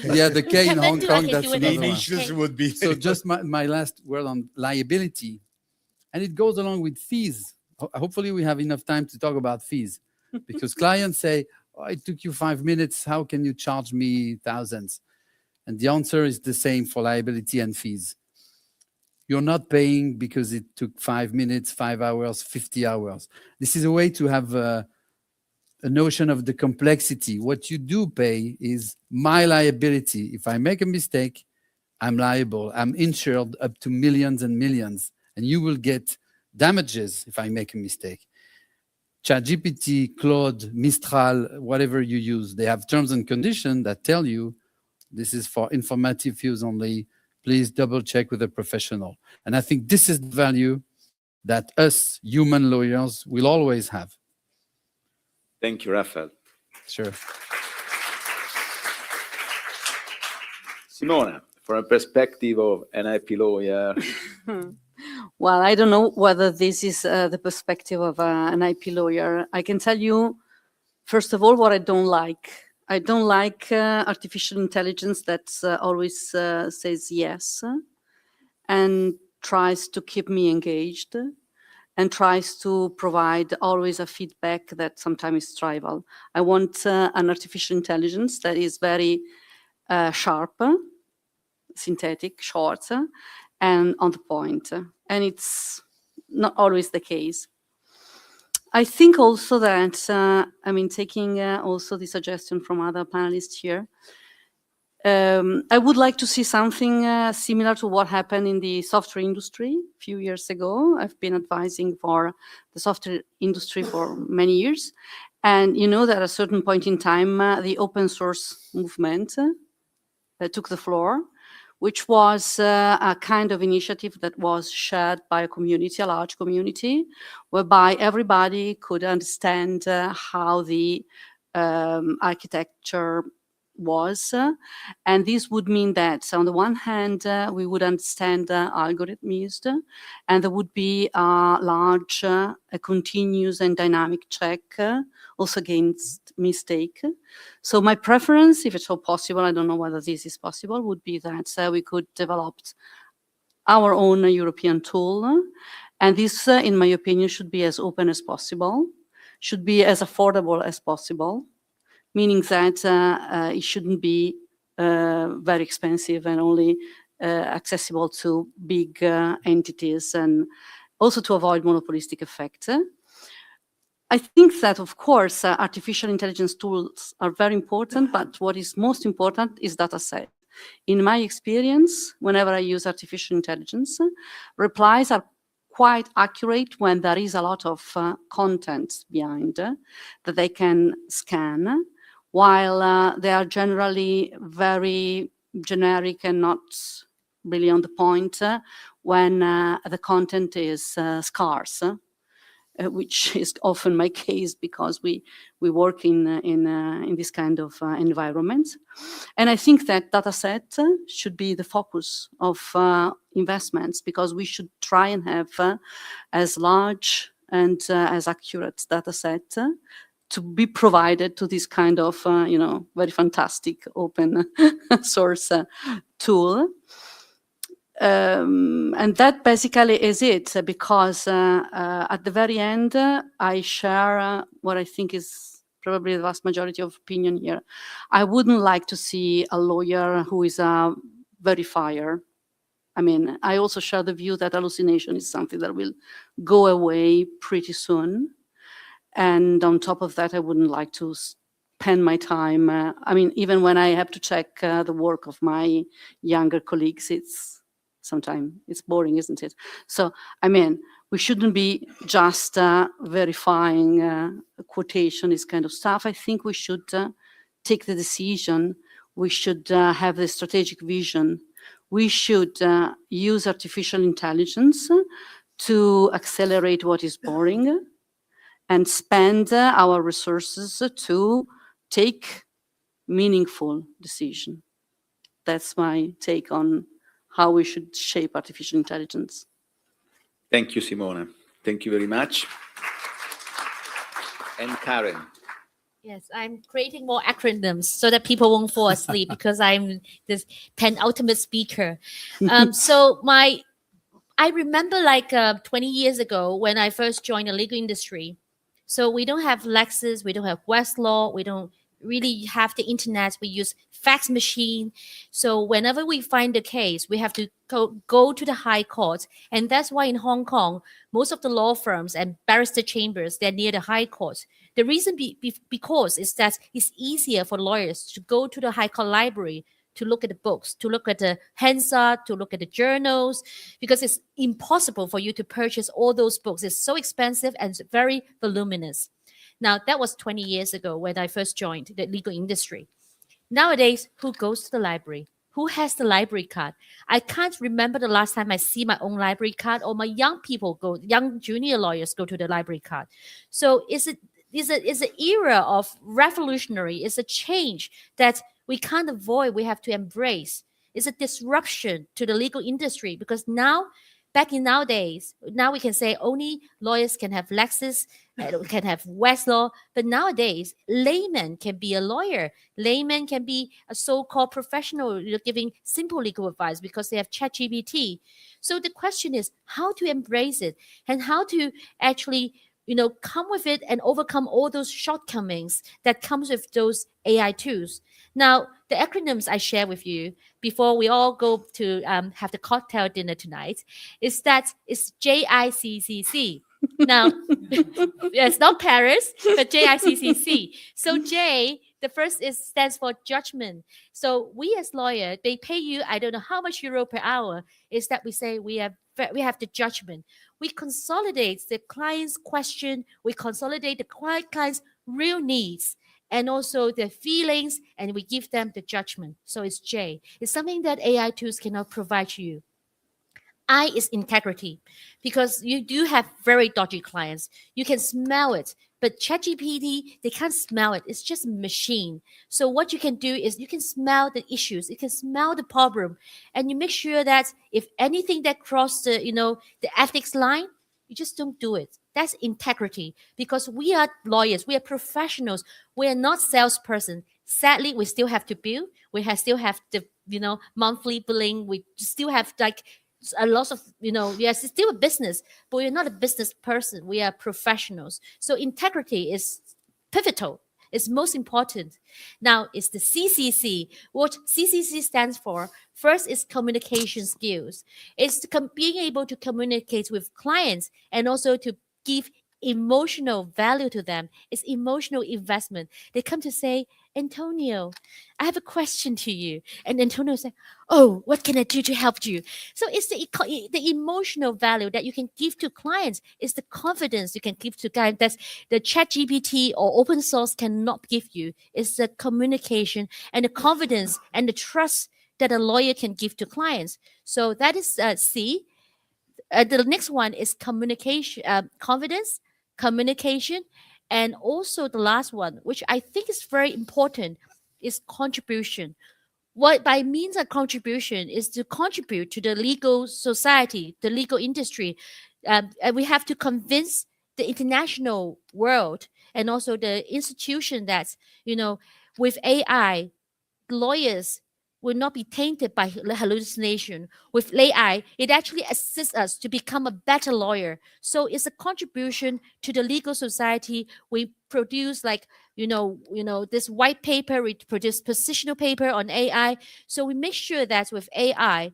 Yeah, the K in Hong Kathmandu, I Kong, can that's do it another as one. Initials would be. So just my last word on liability, and it goes along with fees. Hopefully we have enough time to talk about fees, because clients say, oh, it took you 5 minutes, how can you charge me thousands? And the answer is the same for liability and fees. You're not paying because it took 5 minutes, 5 hours, 50 hours. This is a way to have a notion of the complexity. What you do pay is my liability. If I make a mistake, I'm liable. I'm insured up to millions and millions, and you will get damages if I make a mistake. ChatGPT, Claude, Mistral, whatever you use, they have terms and conditions that tell you this is for informative use only. Please double check with a professional. And I think this is the value that us human lawyers will always have. Thank you, Raphael. Sure. Simona, from a perspective of an IP lawyer. Well, I don't know whether this is the perspective of an IP lawyer. I can tell you, first of all, what I don't like. I don't like artificial intelligence that always says yes and tries to keep me engaged and tries to provide always a feedback that sometimes is trivial. I want an artificial intelligence that is very sharp, synthetic, short, and on the point. And it's not always the case. I think also that, taking also the suggestion from other panelists here, I would like to see something similar to what happened in the software industry a few years ago. I've been advising for the software industry for many years. And you know that at a certain point in time, the open source movement took the floor, which was a kind of initiative that was shared by a community, a large community, whereby everybody could understand how the architecture was. And this would mean that on the one hand, we would understand algorithm used, and there would be a large, a continuous and dynamic check also against mistake. So my preference, if it's all possible, I don't know whether this is possible, would be that we could develop our own European tool. And this, in my opinion, should be as open as possible, should be as affordable as possible, meaning that it shouldn't be very expensive and only accessible to big entities, and also to avoid monopolistic effect. I think that, of course, artificial intelligence tools are very important, but what is most important is data set. In my experience, whenever I use artificial intelligence, replies are quite accurate when there is a lot of content behind that they can scan, while they are generally very generic and not really on the point when the content is scarce, which is often my case because we work in this kind of environment. And I think that data set should be the focus of investments, because we should try and have as large and as accurate data set to be provided to this kind of, very fantastic open source tool. And that basically is it, because at the very end, I share what I think is probably the vast majority of opinion here. I wouldn't like to see a lawyer who is a verifier. I mean, I also share the view that hallucination is something that will go away pretty soon. And on top of that, I wouldn't like to spend my time. Even when I have to check the work of my younger colleagues, sometimes it's boring, isn't it? So, we shouldn't be just verifying a quotation, this kind of stuff. I think we should take the decision. We should have the strategic vision. We should use artificial intelligence to accelerate what is boring and spend our resources to take meaningful decision. That's my take on how we should shape artificial intelligence. Thank you, Simona. Thank you very much. And Karen. Yes, I'm creating more acronyms so that people won't fall asleep because I'm this penultimate speaker. I remember 20 years ago when I first joined the legal industry. So we don't have Lexis, we don't have Westlaw, we don't really have the internet, we use fax machine. So whenever we find a case, we have to go to the high court. And that's why in Hong Kong, most of the law firms and barrister chambers, they're near the high court. The reason because is that it's easier for lawyers to go to the high court library to look at the books, to look at the Hansard, to look at the journals, because it's impossible for you to purchase all those books. It's so expensive and very voluminous. Now, that was 20 years ago when I first joined the legal industry. Nowadays, who goes to the library? Who has the library card? I can't remember the last time I see my own library card, or my young junior lawyers go to the library card. So it's an era of revolutionary. It's a change that we can't avoid. We have to embrace. It's a disruption to the legal industry, because now, back in nowadays, now we can say only lawyers can have Lexis, can have Westlaw, but nowadays layman can be a lawyer. Layman can be a so-called professional, giving simple legal advice because they have ChatGPT. So the question is how to embrace it and how to actually come with it and overcome all those shortcomings that comes with those AI tools. Now, the acronyms I share with you before we all go to have the cocktail dinner tonight is JICCC. Now, it's not Paris, but JICCC. So J, the first stands for judgment. So we as lawyers, they pay you, I don't know how much euro per hour, is that we say we have the judgment. We consolidate the client's question, we consolidate the client's real needs and also their feelings, and we give them the judgment. So it's J. It's something that AI tools cannot provide you. I is integrity, because you do have very dodgy clients. You can smell it, but ChatGPT, they can't smell it. It's just a machine. So what you can do is you can smell the issues, you can smell the problem, and you make sure that if anything that crosses the ethics line, you just don't do it. That's integrity, because we are lawyers, we are professionals, we are not salesperson. Sadly, we still have to bill. We still have the monthly billing. We still have a lot of, yes, it's still a business, but we're not a business person. We are professionals. So integrity is pivotal. It's most important. Now, it's the CCC. What CCC stands for, first is communication skills. It's being able to communicate with clients and also to give emotional value to them. It's emotional investment. They come to say, Antonio, I have a question to you. And Antonio said, oh, what can I do to help you? So it's the emotional value that you can give to clients. It's the confidence you can give to clients that the ChatGPT or open source cannot give you. It's the communication and the confidence and the trust that a lawyer can give to clients. So that is C. The next one is communication, confidence, communication, and also the last one, which I think is very important, is contribution. What by means of contribution is to contribute to the legal society, the legal industry. And we have to convince the international world and also the institution that, with AI, lawyers will not be tainted by hallucination. With AI, it actually assists us to become a better lawyer. So it's a contribution to the legal society. We produce this white paper, we produce positional paper on AI. So we make sure that with AI,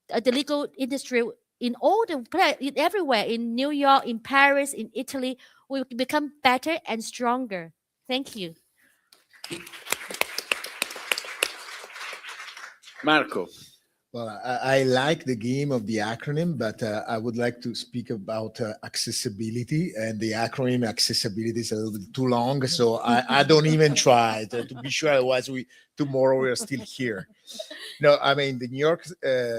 the legal industry everywhere, in New York, in Paris, in Italy, will become better and stronger. Thank you. Marco. Well, I like the game of the acronym, but I would like to speak about accessibility, and the acronym accessibility is a little bit too long, so I don't even try to be sure. Otherwise, tomorrow we are still here. No, I mean, the New York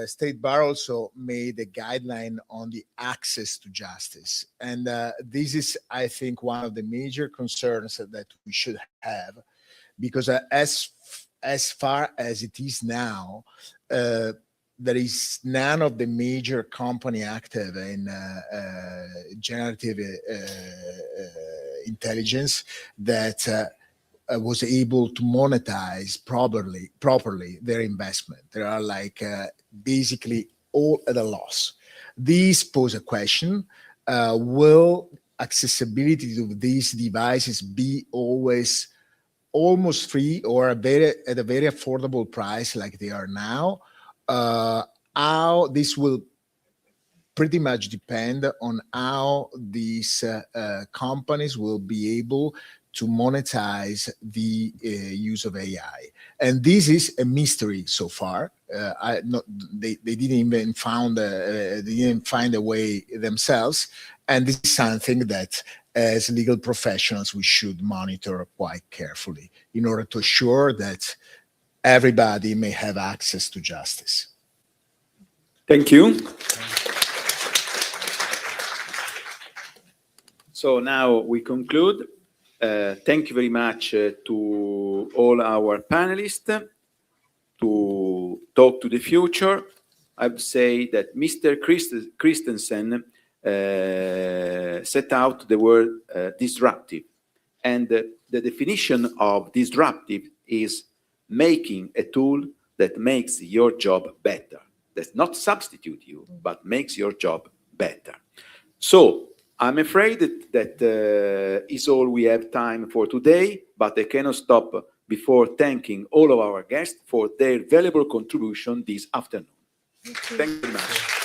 State Bar also made a guideline on the access to justice, and this is, I think, one of the major concerns that we should have, because as far as it is now, there is none of the major company active in generative intelligence that was able to monetize properly their investment. They are basically all at a loss. These pose a question: will accessibility to these devices be almost free or at a very affordable price like they are now? How this will pretty much depend on how these companies will be able to monetize the use of AI. And this is a mystery so far. They didn't even they didn't find a way themselves. And this is something that as legal professionals, we should monitor quite carefully in order to assure that everybody may have access to justice. Thank you. So now we conclude. Thank you very much to all our panelists. To talk to the future, I would say that Mr. Christensen set out the word disruptive. And the definition of disruptive is making a tool that makes your job better. Does not substitute you, but makes your job better. So I'm afraid that is all we have time for today, but I cannot stop before thanking all of our guests for their valuable contribution this afternoon. Thank you very much.